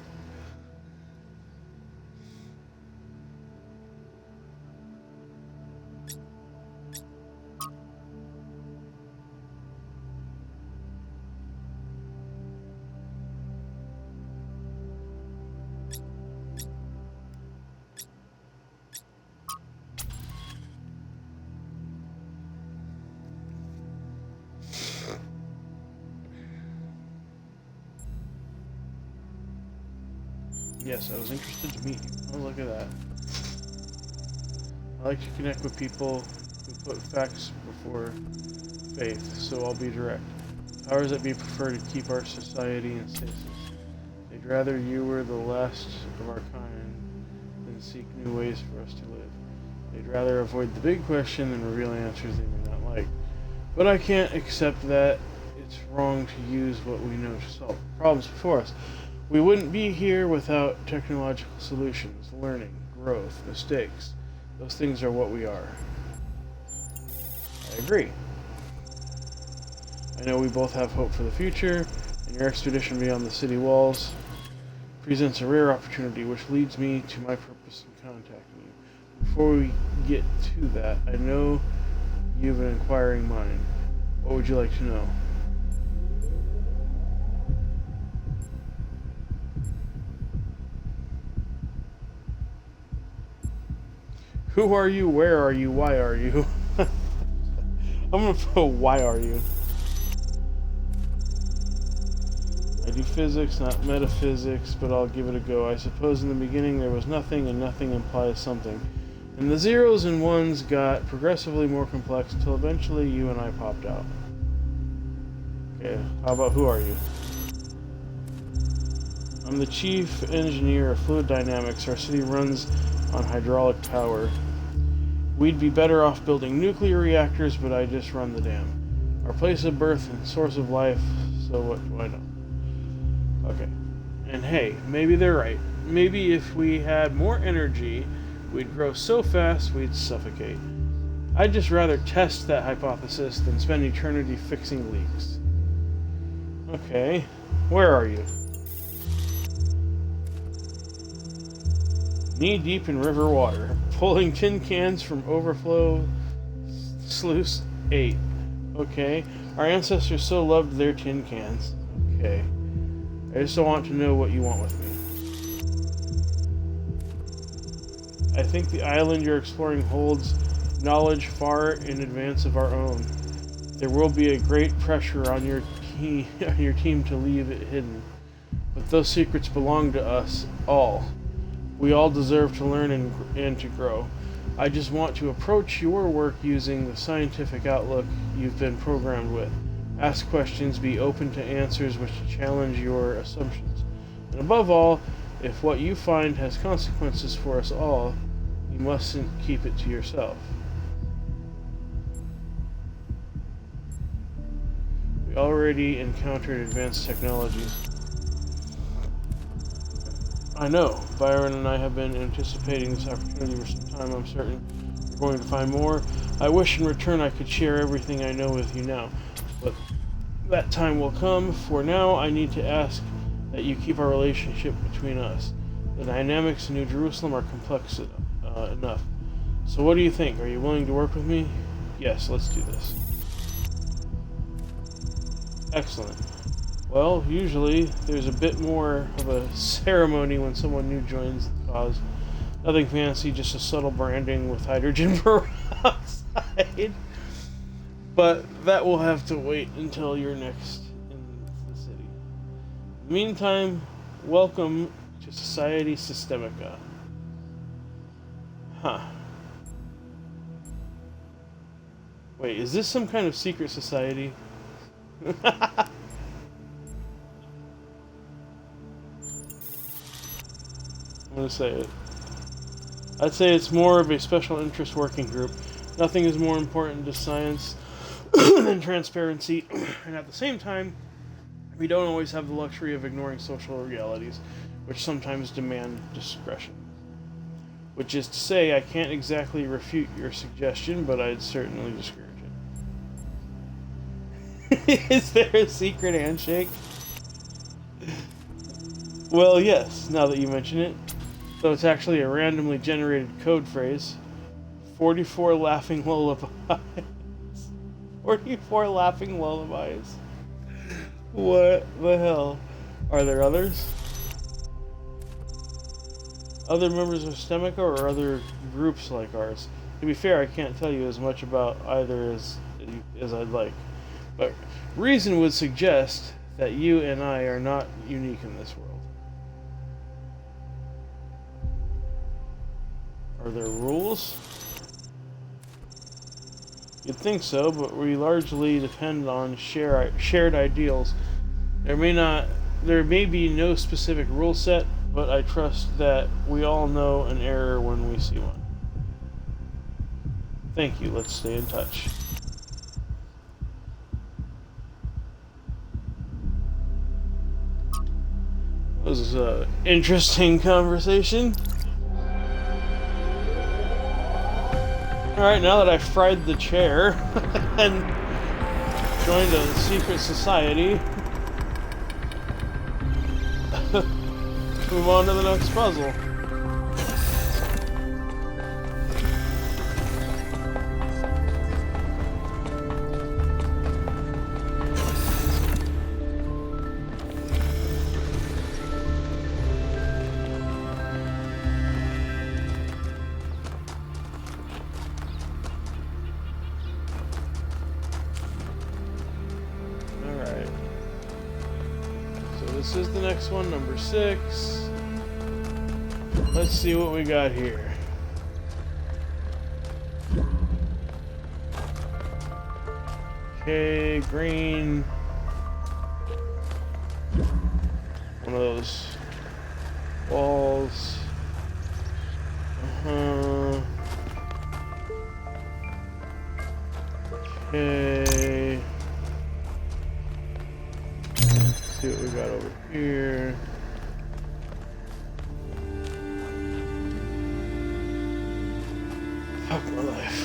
Yes, I was interested to meet you. Oh, look at that. I like to connect with people who put facts before faith, so I'll be direct. Powers that be prefer to keep our society in stasis. They'd rather you were the last of our kind than seek new ways for us to live. They'd rather avoid the big question than reveal answers they may not like. But I can't accept that. It's wrong to use what we know to solve problems before us. We wouldn't be here without technological solutions, learning, growth, mistakes. Those things are what we are. I agree. I know we both have hope for the future, and and your expedition beyond the city walls presents a rare opportunity, which leads me to my purpose in contacting you. Before we get to that, I know you have an inquiring mind. What would you like to know? Who are you? Where are you? Why are you? I'm gonna put why are you? I do physics, not metaphysics, but I'll give it a go. I suppose in the beginning there was nothing, and nothing implies something. And the zeros and ones got progressively more complex until eventually you and I popped out. Okay, how about who are you? I'm the chief engineer of fluid dynamics. Our city runs on hydraulic power. We'd be better off building nuclear reactors, but I just run the dam. Our place of birth and source of life, so what do I know? Okay. And hey, maybe they're right. Maybe if we had more energy, we'd grow so fast we'd suffocate. I'd just rather test that hypothesis than spend eternity fixing leaks. Okay. Where are you? Knee deep in river water, pulling tin cans from overflow sluice 8. Okay. Our ancestors so loved their tin cans. Okay. I just don't want to know what you want with me. I think the island you're exploring holds knowledge far in advance of our own. There will be a great pressure on your team to leave it hidden. But those secrets belong to us all. We all deserve to learn and to grow. I just want to approach your work using the scientific outlook you've been programmed with. Ask questions, be open to answers which challenge your assumptions. And above all, if what you find has consequences for us all, you mustn't keep it to yourself. We already encountered advanced technologies. I know. Byron and I have been anticipating this opportunity for some time. I'm certain you're going to find more. I wish in return I could share everything I know with you now. But that time will come. For now, I need to ask that you keep our relationship between us. The dynamics in New Jerusalem are complex enough. So what do you think? Are you willing to work with me? Yes, let's do this. Excellent. Well, usually there's a bit more of a ceremony when someone new joins the cause. Nothing fancy, just a subtle branding with hydrogen peroxide. But that will have to wait until you're next in the city. In the meantime, welcome to Society Systemica. Huh. Wait, is this some kind of secret society? I'm gonna say it. I'd say it's more of a special interest working group. Nothing is more important to science than transparency, and at the same time, we don't always have the luxury of ignoring social realities, which sometimes demand discretion. Which is to say, I can't exactly refute your suggestion, but I'd certainly discourage it. Is there a secret handshake? Well, yes, now that you mention it. So it's actually a randomly generated code phrase. 44 laughing lullabies. 44 laughing lullabies. What the hell? Are there others? Other members of Systemica or other groups like ours? To be fair, I can't tell you as much about either as I'd like. But reason would suggest that you and I are not unique in this world. Are there rules? You'd think so, but we largely depend on shared ideals. There may be no specific rule set, but I trust that we all know an error when we see one. Thank you. Let's stay in touch. This is an interesting conversation. Alright, now that I've fried the chair and joined a secret society, move on to the next puzzle. Alright. So this is the next one, number 6. Let's see what we got here. Okay, green. One of those walls. Okay. Let's see what we got over here. Fuck my life.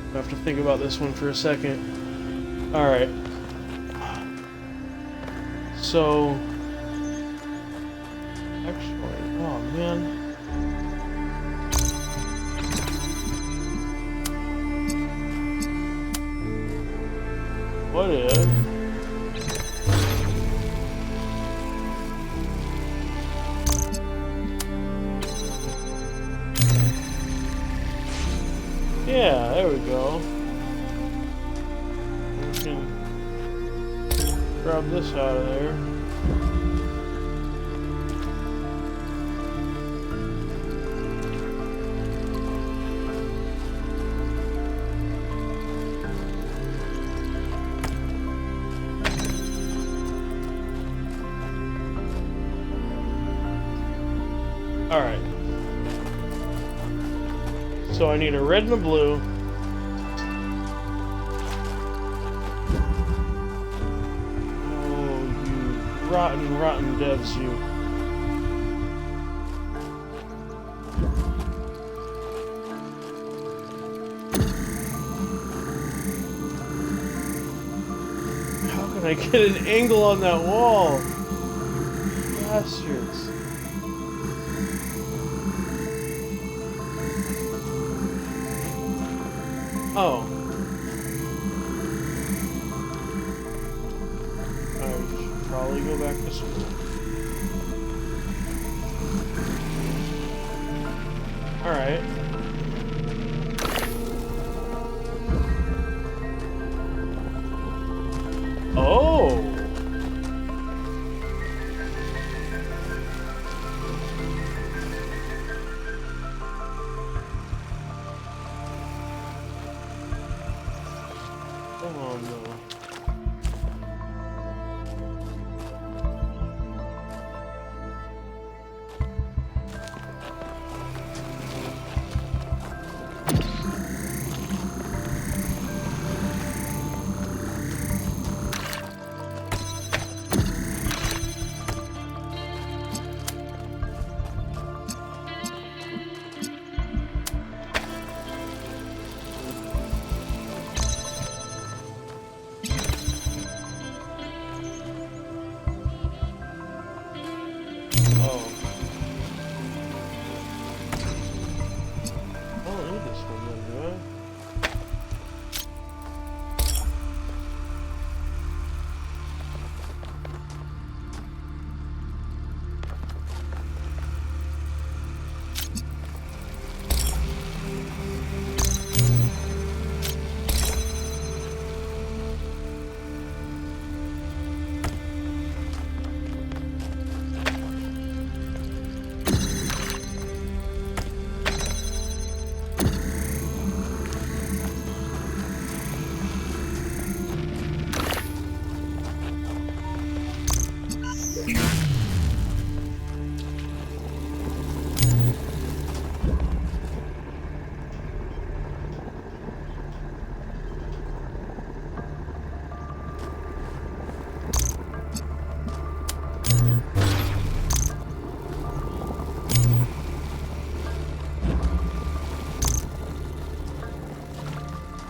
I have to think about this one for a second. Alright. So... Actually, oh man. What if... Yeah, there we go. We can grab this out of there. Alright. So I need a red and a blue. Oh, you rotten devs, you. How can I get an angle on that wall? Bastards. Oh. I should probably go back to school. Alright. Oh! Oh no.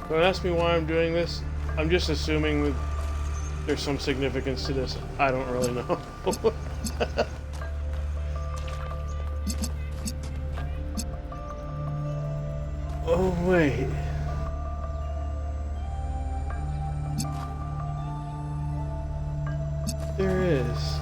Don't ask me why I'm doing this. I'm just assuming that there's some significance to this. I don't really know. Oh, wait. There is.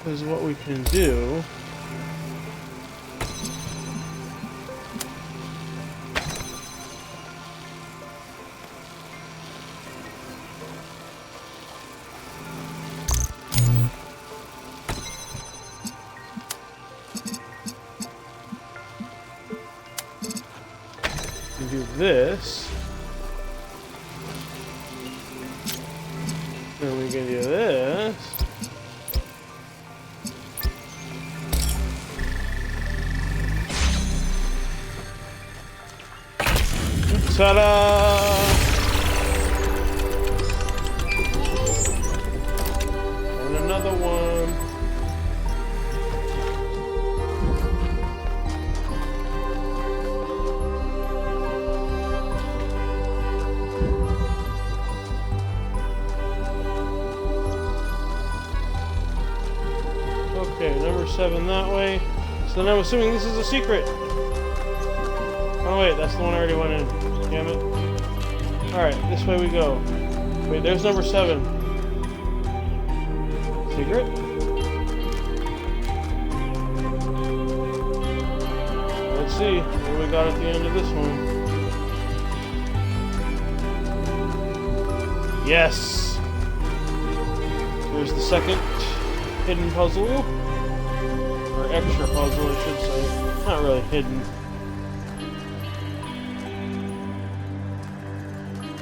Is what we can do. We can do this. Then we can do this. Ta-da! And another one. Okay, number 7 that way. So then I'm assuming this is a secret. Oh wait, that's the one I already went in. Damn it. Alright, this way we go. Wait, there's number 7. Secret? Let's see what we got at the end of this one. Yes! There's the second hidden puzzle. Or extra puzzle, I should say. Not really hidden.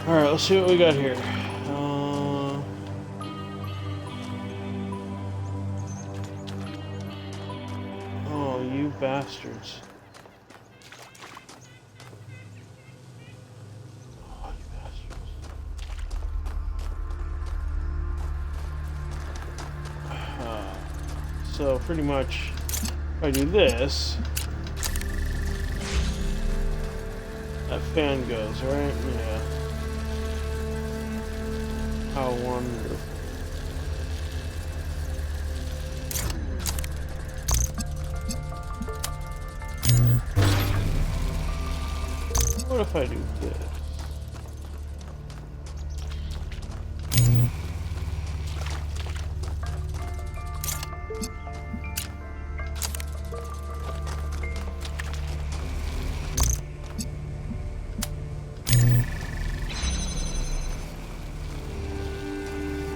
Alright, let's see what we got here. Oh, you bastards. Oh, you bastards. So, pretty much, if I do this, that fan goes, right? Yeah. How wonderful. What if I do this?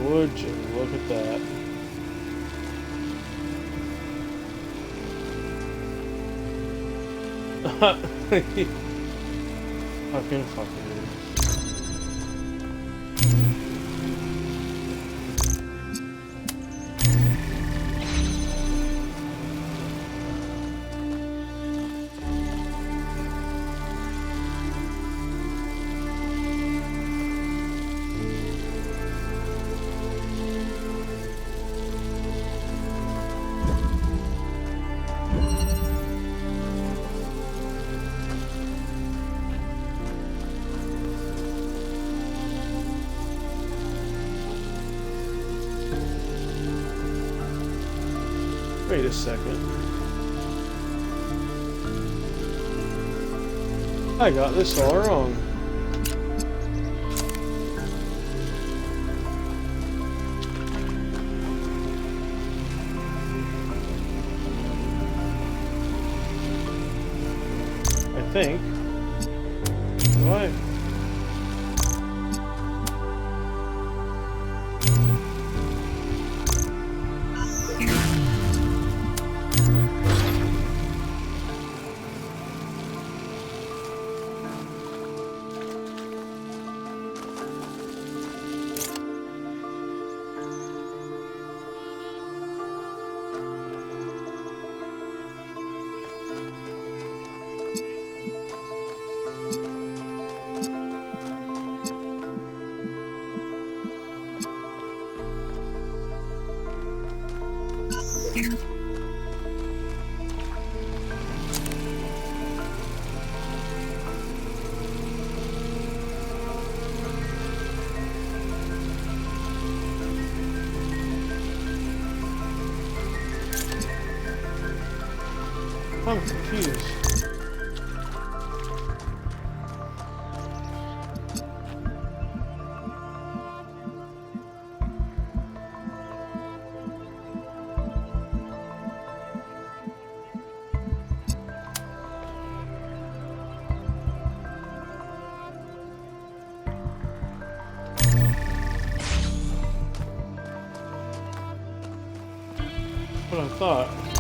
Would you look at that? Fucking. Wait a second. I got this all wrong. I think. Why? kind of confused. What I thought.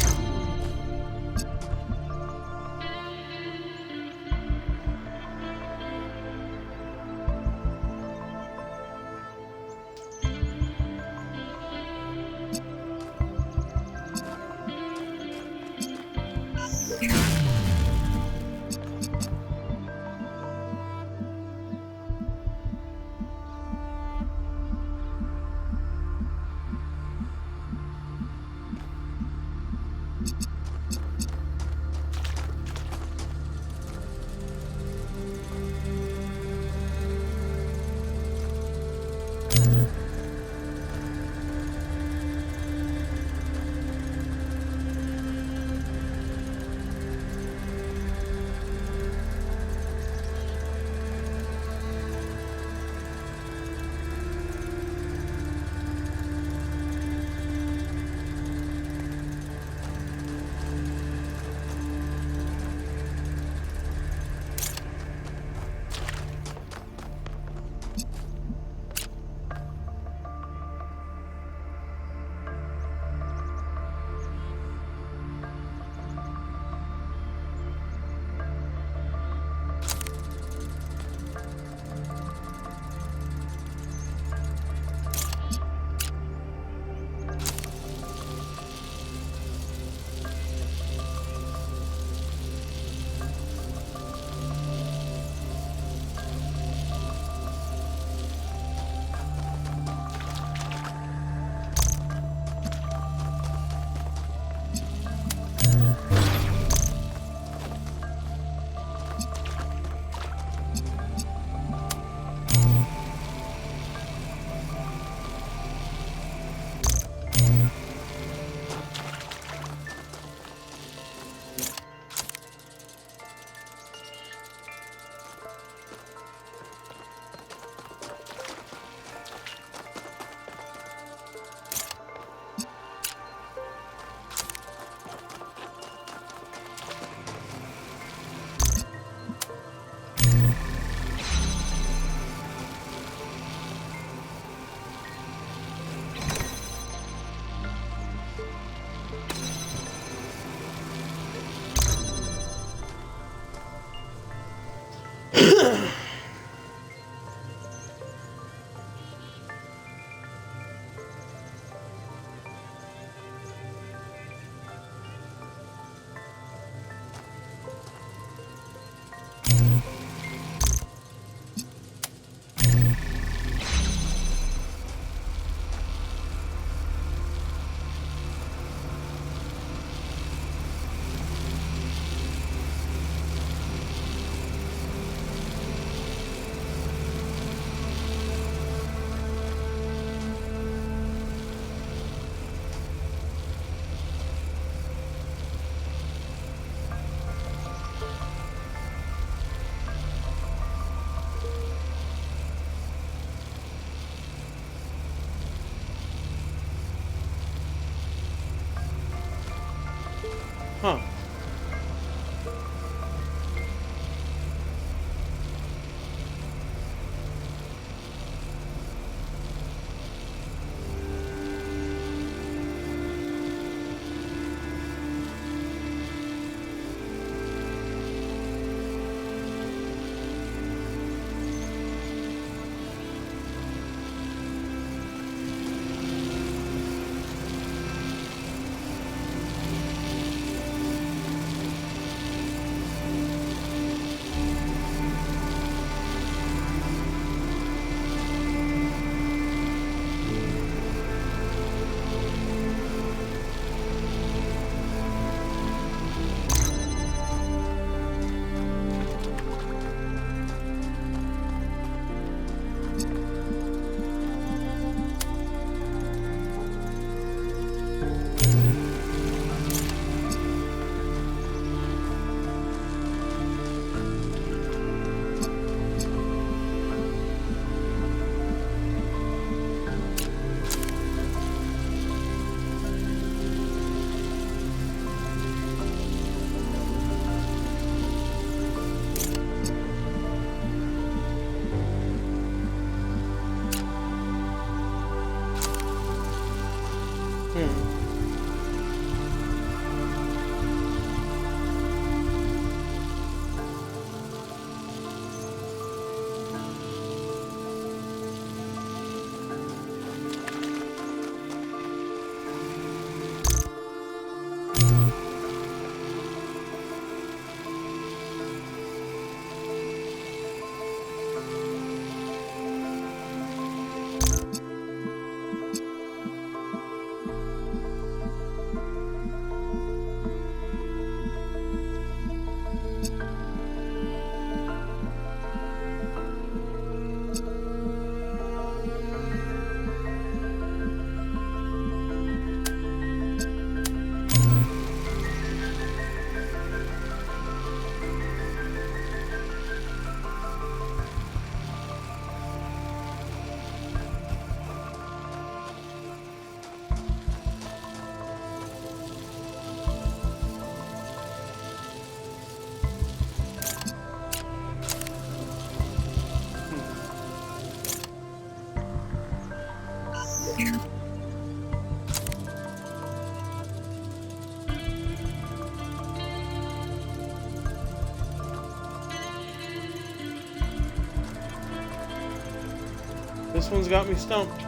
This one's got me stumped.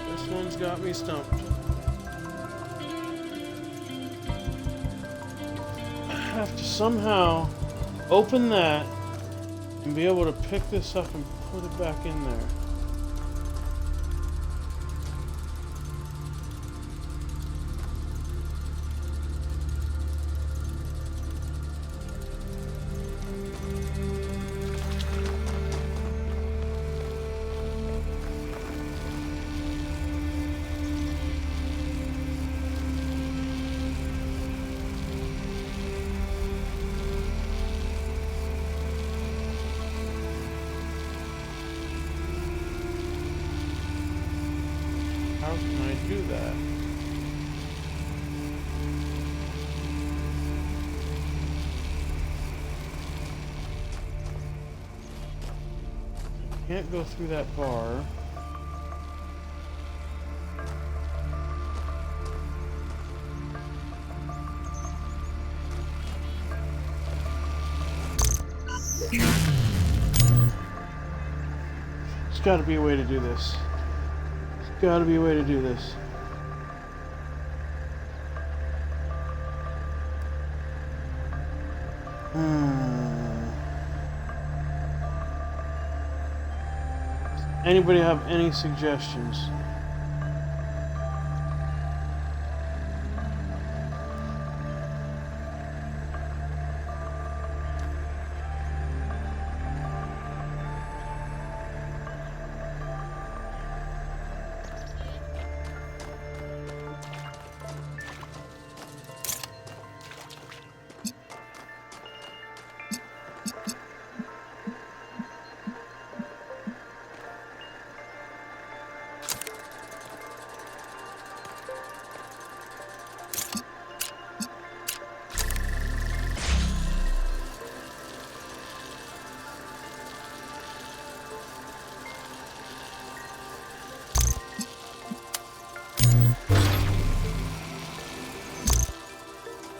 This one's got me stumped. I have to somehow open that and be able to pick this up and put it back in there. How can I do that? I can't go through that bar. There's got to be a way to do this. Gotta be a way to do this. Anybody have any suggestions?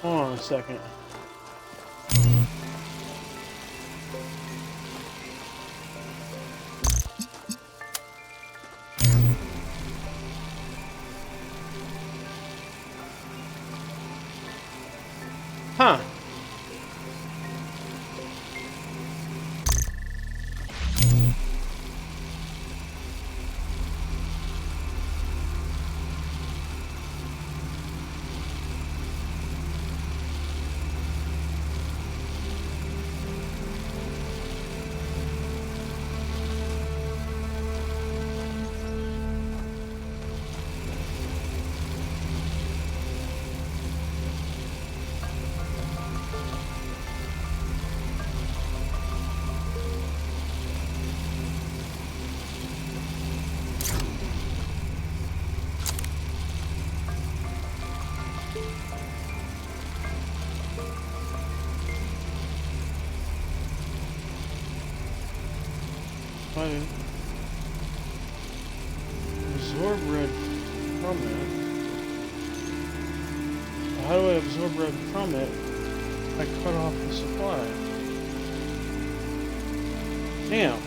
Hold on a second. Huh. Absorb red from it. How do I absorb red from it? I cut off the supply. Damn.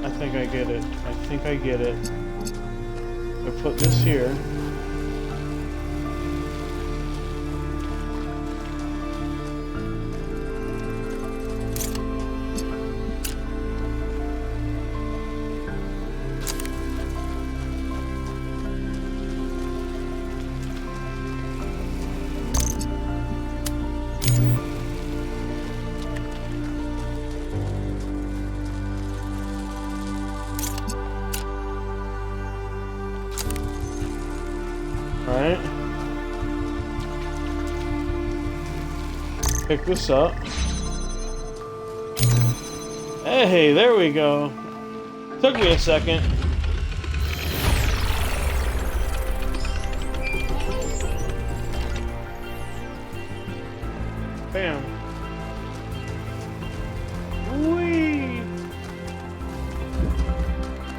I think I get it. I think I get it. I put this here. Alright. Pick this up. Hey, there we go. Took me a second. Bam. Whee!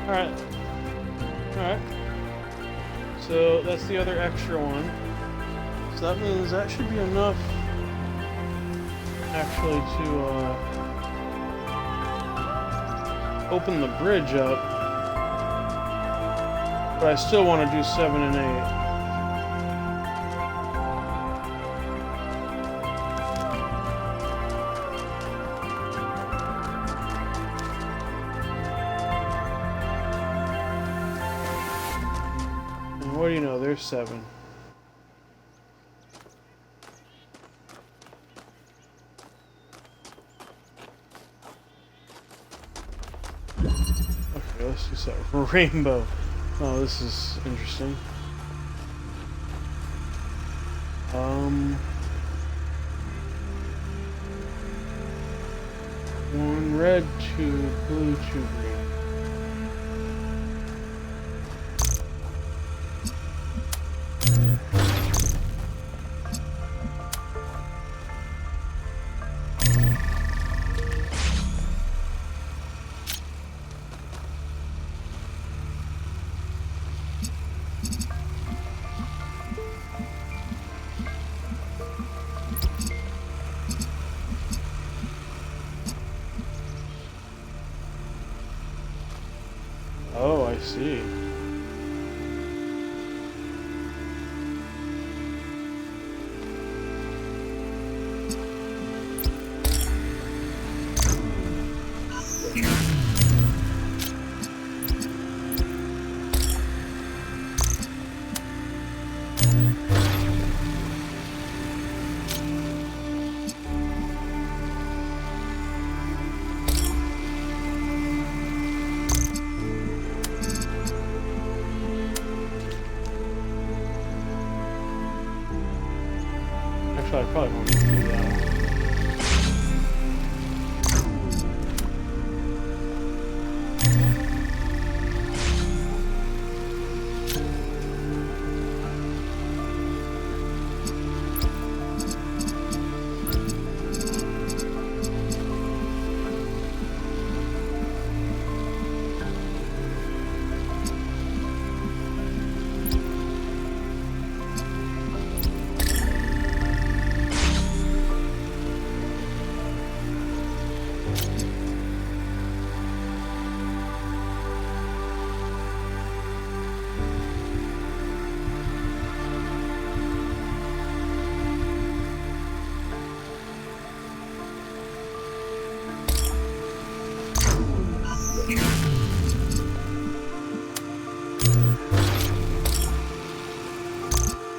Alright. Alright. So that's the other extra one. So that means that should be enough actually to open the bridge up. But I still want to do 7 and 8. What do you know? There's 7. Okay, let's do something. Rainbow. Oh, this is interesting. One red, 2 blue, 2 green. Oh, I see. Actually, I probably won't need to do that.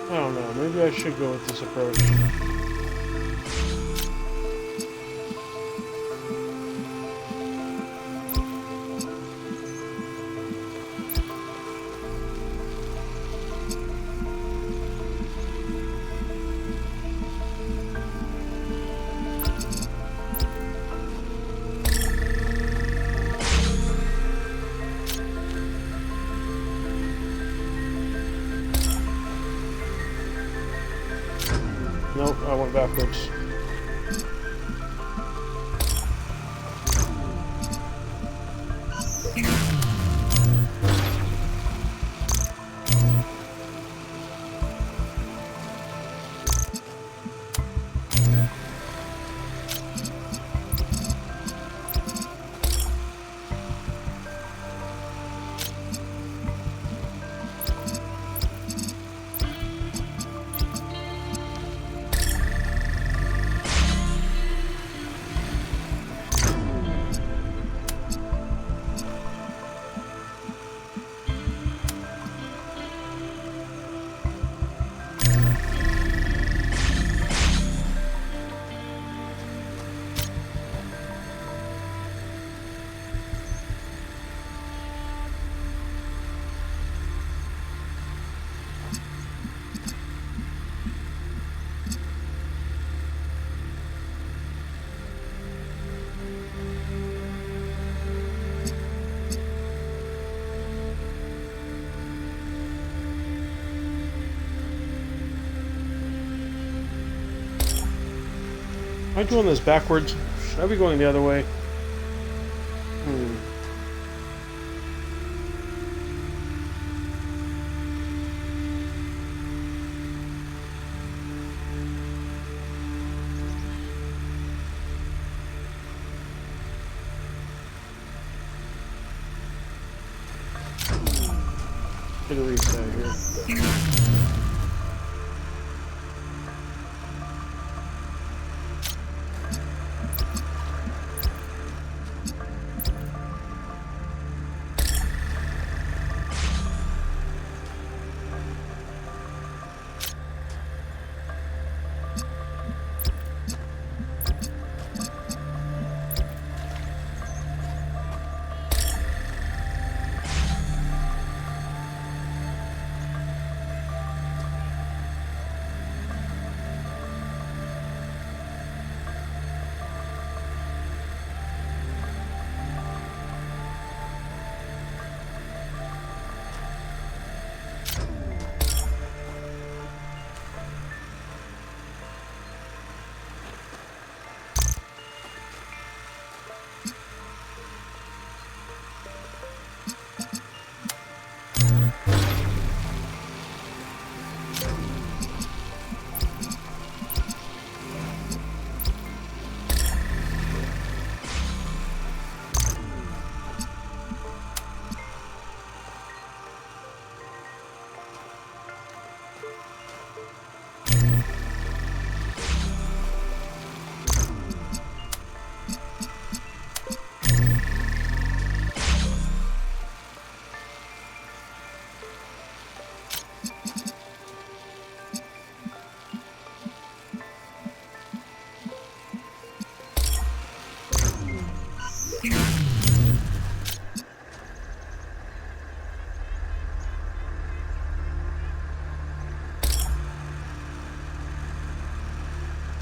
I don't know, maybe I should go with this approach. Nope, I went backwards. I doing this backwards? Should I be going the other way? Get a reset here.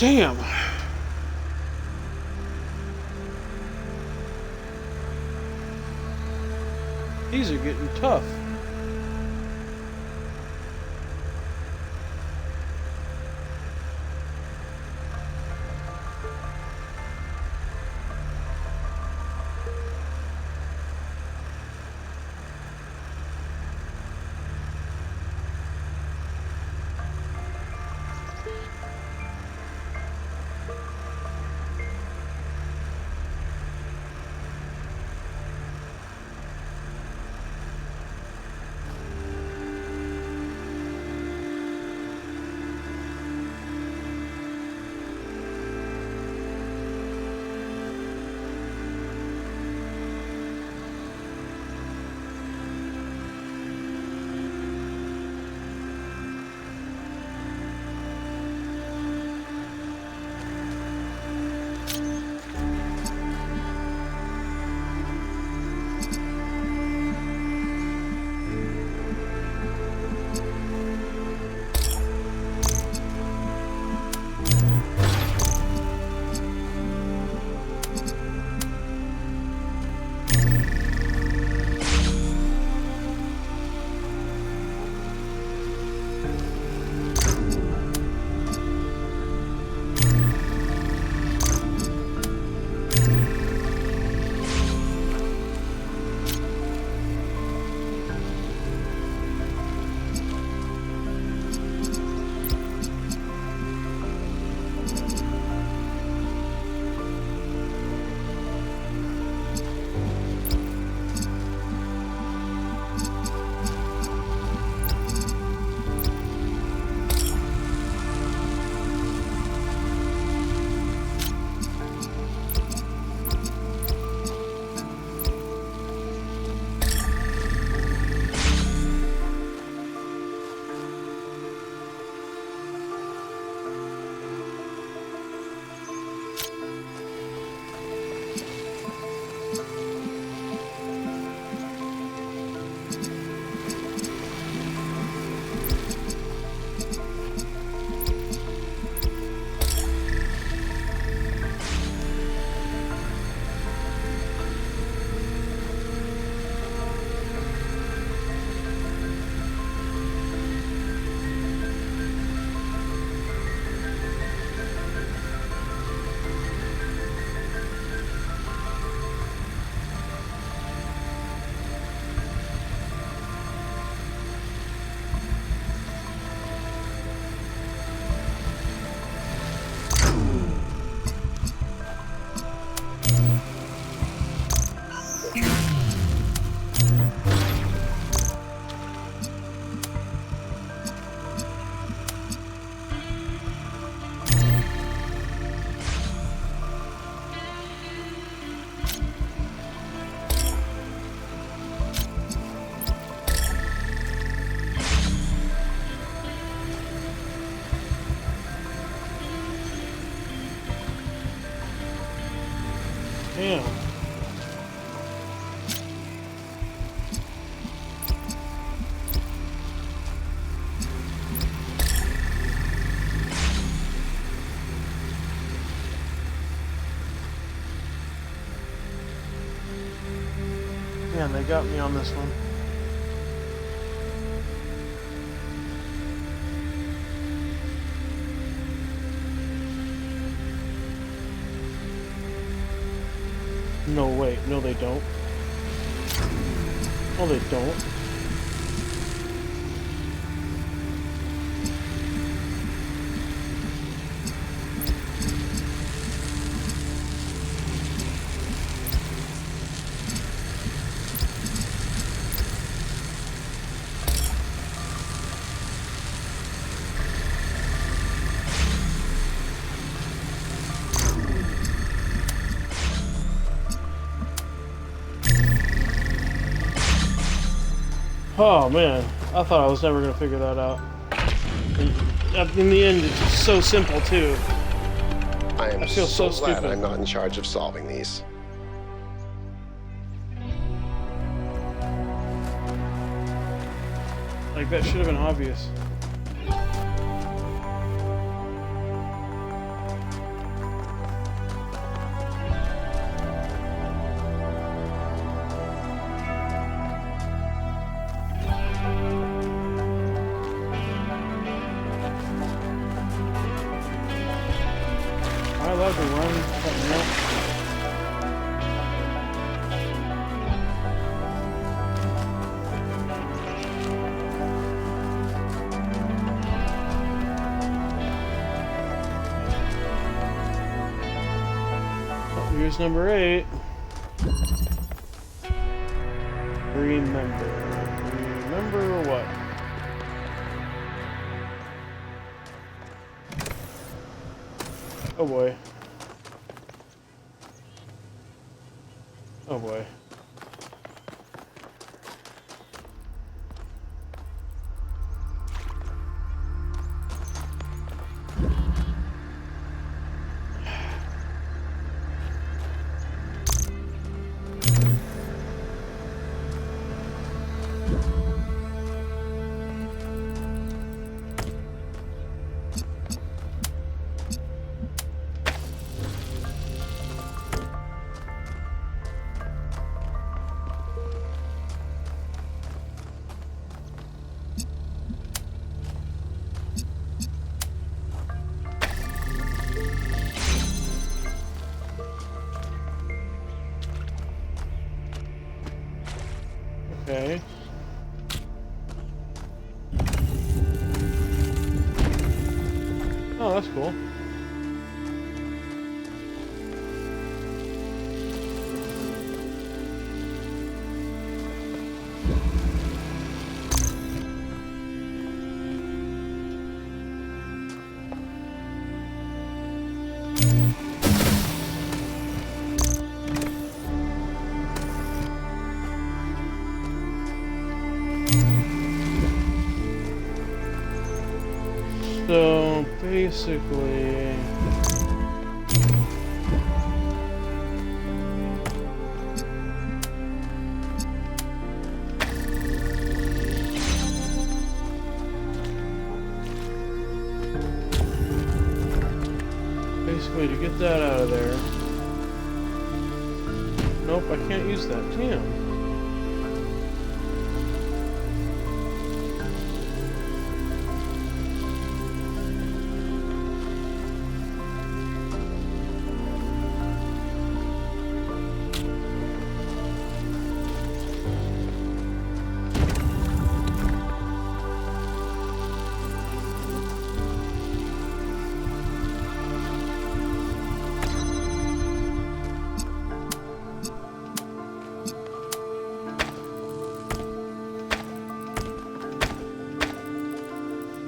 Damn. These are getting tough. Damn. Man, they got me on this one. No, wait. No, they don't. No, they don't. Oh man, I thought I was never gonna figure that out. In the end, it's so simple too. I am I feel so glad stupid. I'm not in charge of solving these. Like that should have been obvious. Am I allowed to run something else? Oh, here's number 8. Remember. Remember what? Oh boy. Oh boy. Okay. Oh, that's cool. So basically, to get that out of there. Nope, I can't use that. Damn.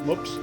Whoops.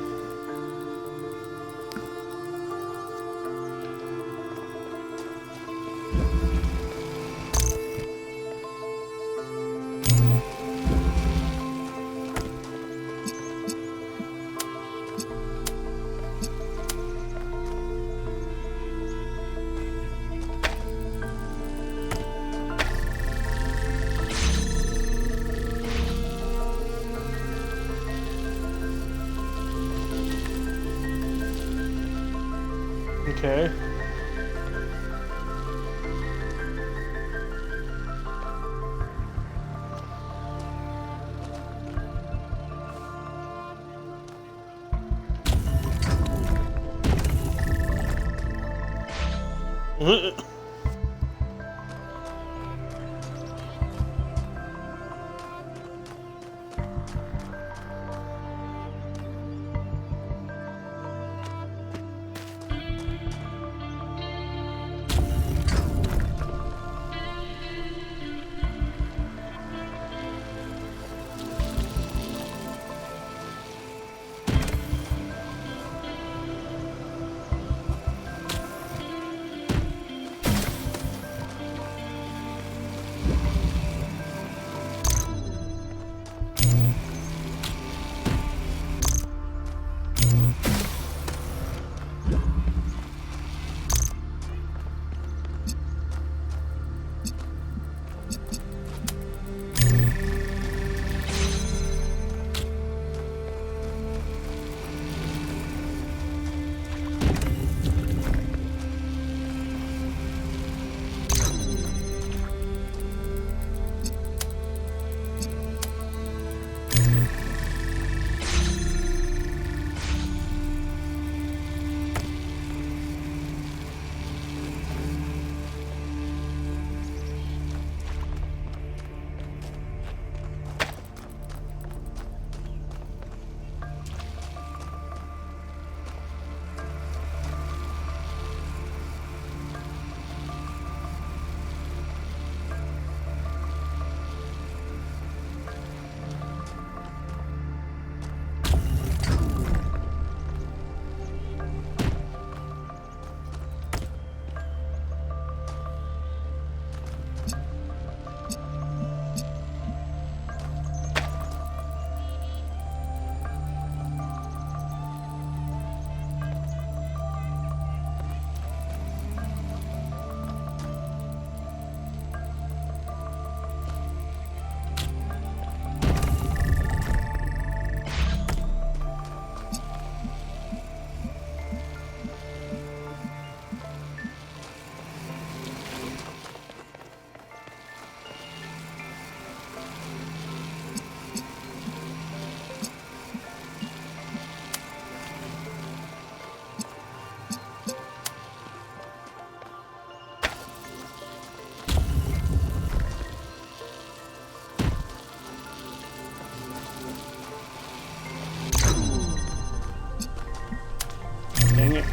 Dang it.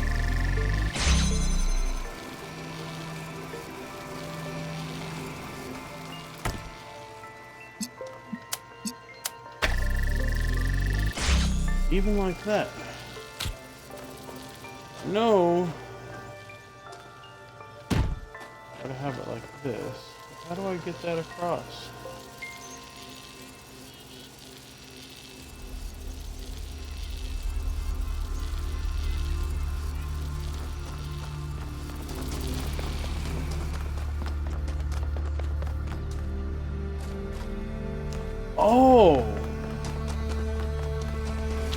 Even like that. No. Gotta have it like this. How do I get that across? Oh!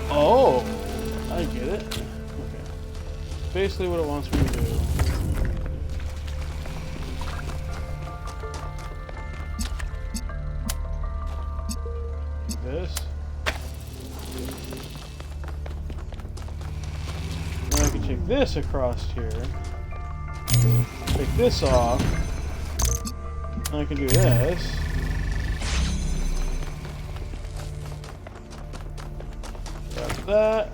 Oh! I get it. Okay. Basically what it wants me to do. This. Now I can take this across here. Take this off. And I can do this. Grab that.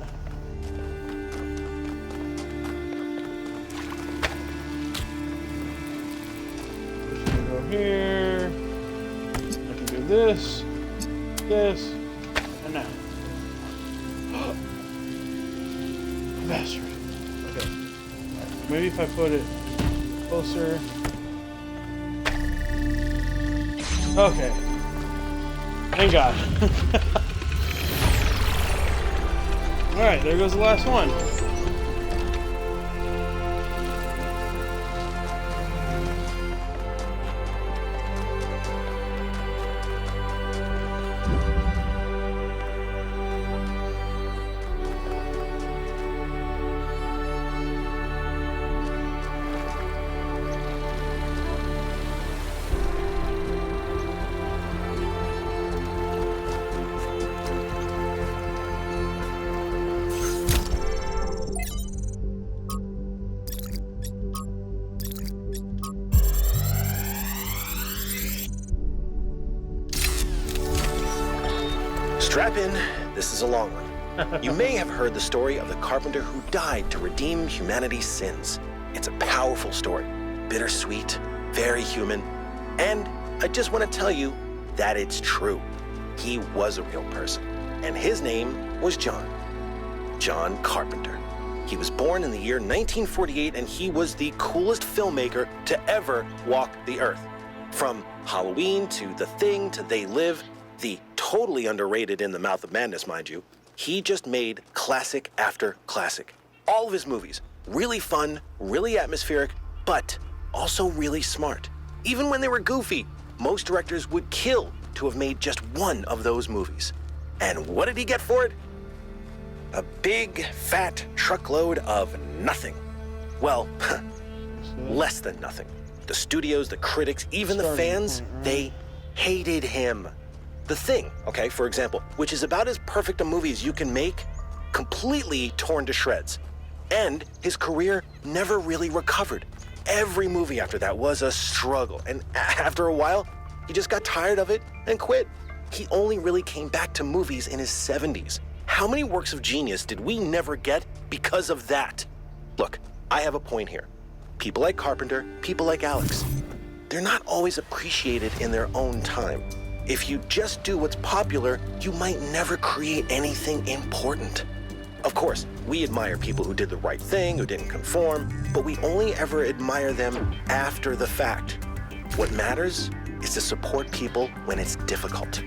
Just gonna go here. I can do this, this, and that. Bastard. Okay. Right. Maybe if I put it closer. Okay. Thank God. Alright, there goes the last one. Strap in, this is a long one. You may have heard the story of the carpenter who died to redeem humanity's sins. It's a powerful story, bittersweet, very human, and I just want to tell you that it's true. He was a real person, and his name was John. John Carpenter. He was born in the year 1948, and he was the coolest filmmaker to ever walk the earth. From Halloween to The Thing to They Live, the totally underrated In the Mouth of Madness, mind you, he just made classic after classic. All of his movies, really fun, really atmospheric, but also really smart. Even when they were goofy, most directors would kill to have made just one of those movies. And what did he get for it? A big, fat truckload of nothing. Well, less than nothing. The studios, the critics, even the fans, they hated him. The Thing, okay, for example, which is about as perfect a movie as you can make, completely torn to shreds. And his career never really recovered. Every movie after that was a struggle, and after a while, he just got tired of it and quit. He only really came back to movies in his 70s. How many works of genius did we never get because of that? Look, I have a point here. People like Carpenter, people like Alex, they're not always appreciated in their own time. If you just do what's popular, you might never create anything important. Of course, we admire people who did the right thing, who didn't conform, but we only ever admire them after the fact. What matters is to support people when it's difficult.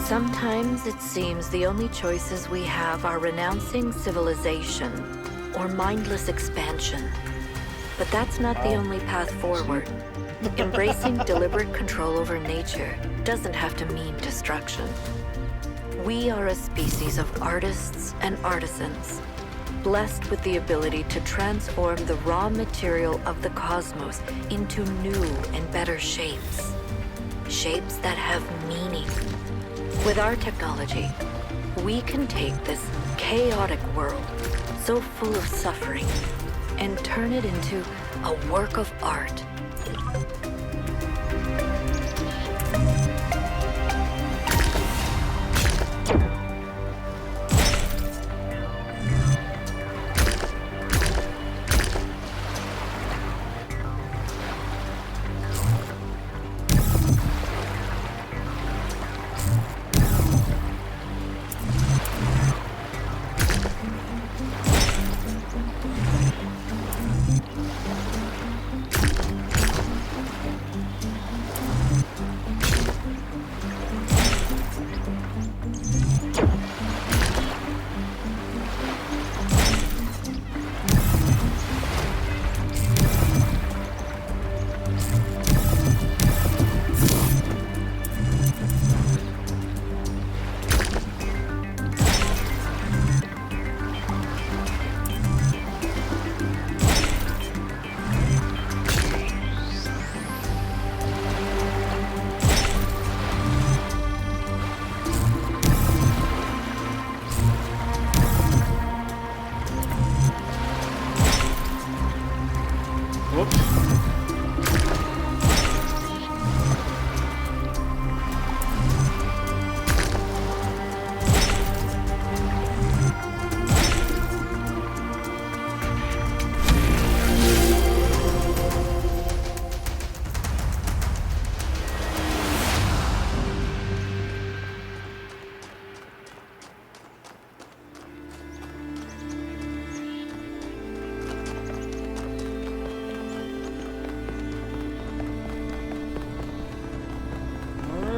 Sometimes it seems the only choices we have are renouncing civilization or mindless expansion. But that's not the only path forward. Embracing deliberate control over nature doesn't have to mean destruction. We are a species of artists and artisans, blessed with the ability to transform the raw material of the cosmos into new and better shapes. Shapes that have meaning. With our technology, we can take this chaotic world, so full of suffering, and turn it into a work of art.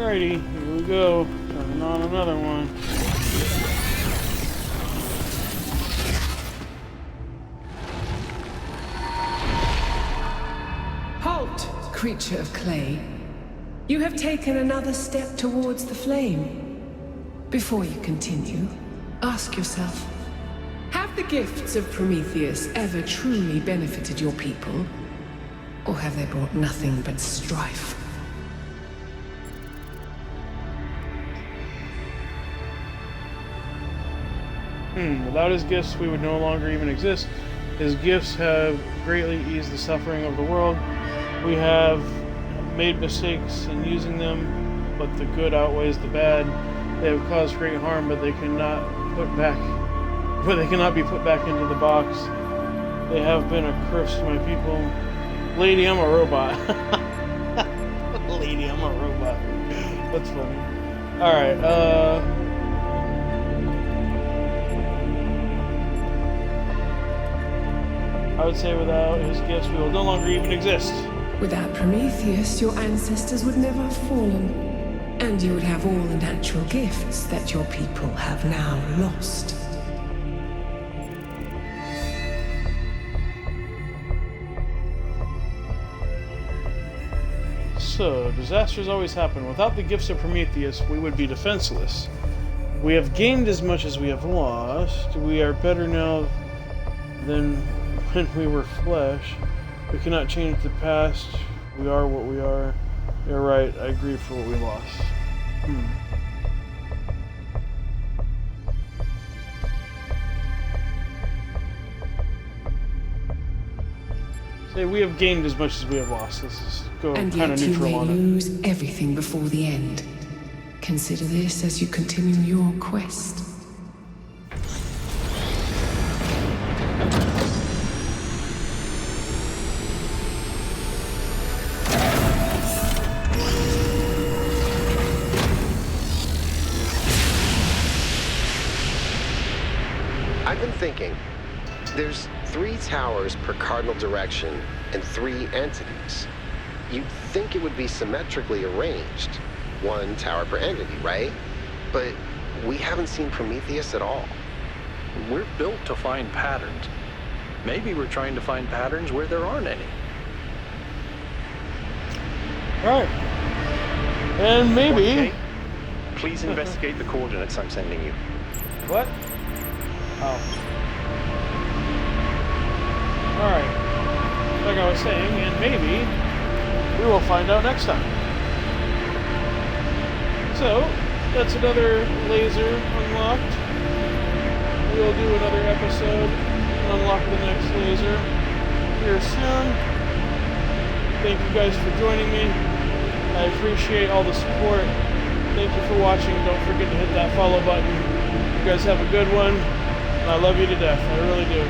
Alrighty, here we go. Turning on another one. Halt, creature of clay. You have taken another step towards the flame. Before you continue, ask yourself, have the gifts of Prometheus ever truly benefited your people? Or have they brought nothing but strife? Without his gifts, we would no longer even exist. His gifts have greatly eased the suffering of the world. We have made mistakes in using them, but the good outweighs the bad. They have caused great harm, but they cannot be put back into the box. They have been a curse to my people. Lady, I'm a robot. Lady, I'm a robot. That's funny. Alright, I would say without his gifts, we will no longer even exist. Without Prometheus, your ancestors would never have fallen. And you would have all the natural gifts that your people have now lost. So, disasters always happen. Without the gifts of Prometheus, we would be defenseless. We have gained as much as we have lost. We are better now than when we were flesh. We cannot change the past. We are what we are. You're right, I agree for what we lost. Say we have gained as much as we have lost. Let's just go And kind of yet you neutral may on it. lose everything before the end. Consider this as you continue your quest. I've been thinking, there's 3 towers per cardinal direction and 3 entities. You'd think it would be symmetrically arranged, 1 tower per entity, right? But we haven't seen Prometheus at all. We're built to find patterns. Maybe we're trying to find patterns where there aren't any. Alright. And maybe... Okay. Please investigate the coordinates I'm sending you. What? Oh. Alright. Like I was saying, and maybe we will find out next time. So, that's another laser unlocked. We'll do another episode and unlock the next laser here soon. Thank you guys for joining me. I appreciate all the support. Thank you for watching. Don't forget to hit that follow button. You guys have a good one. I love you to death. I really do.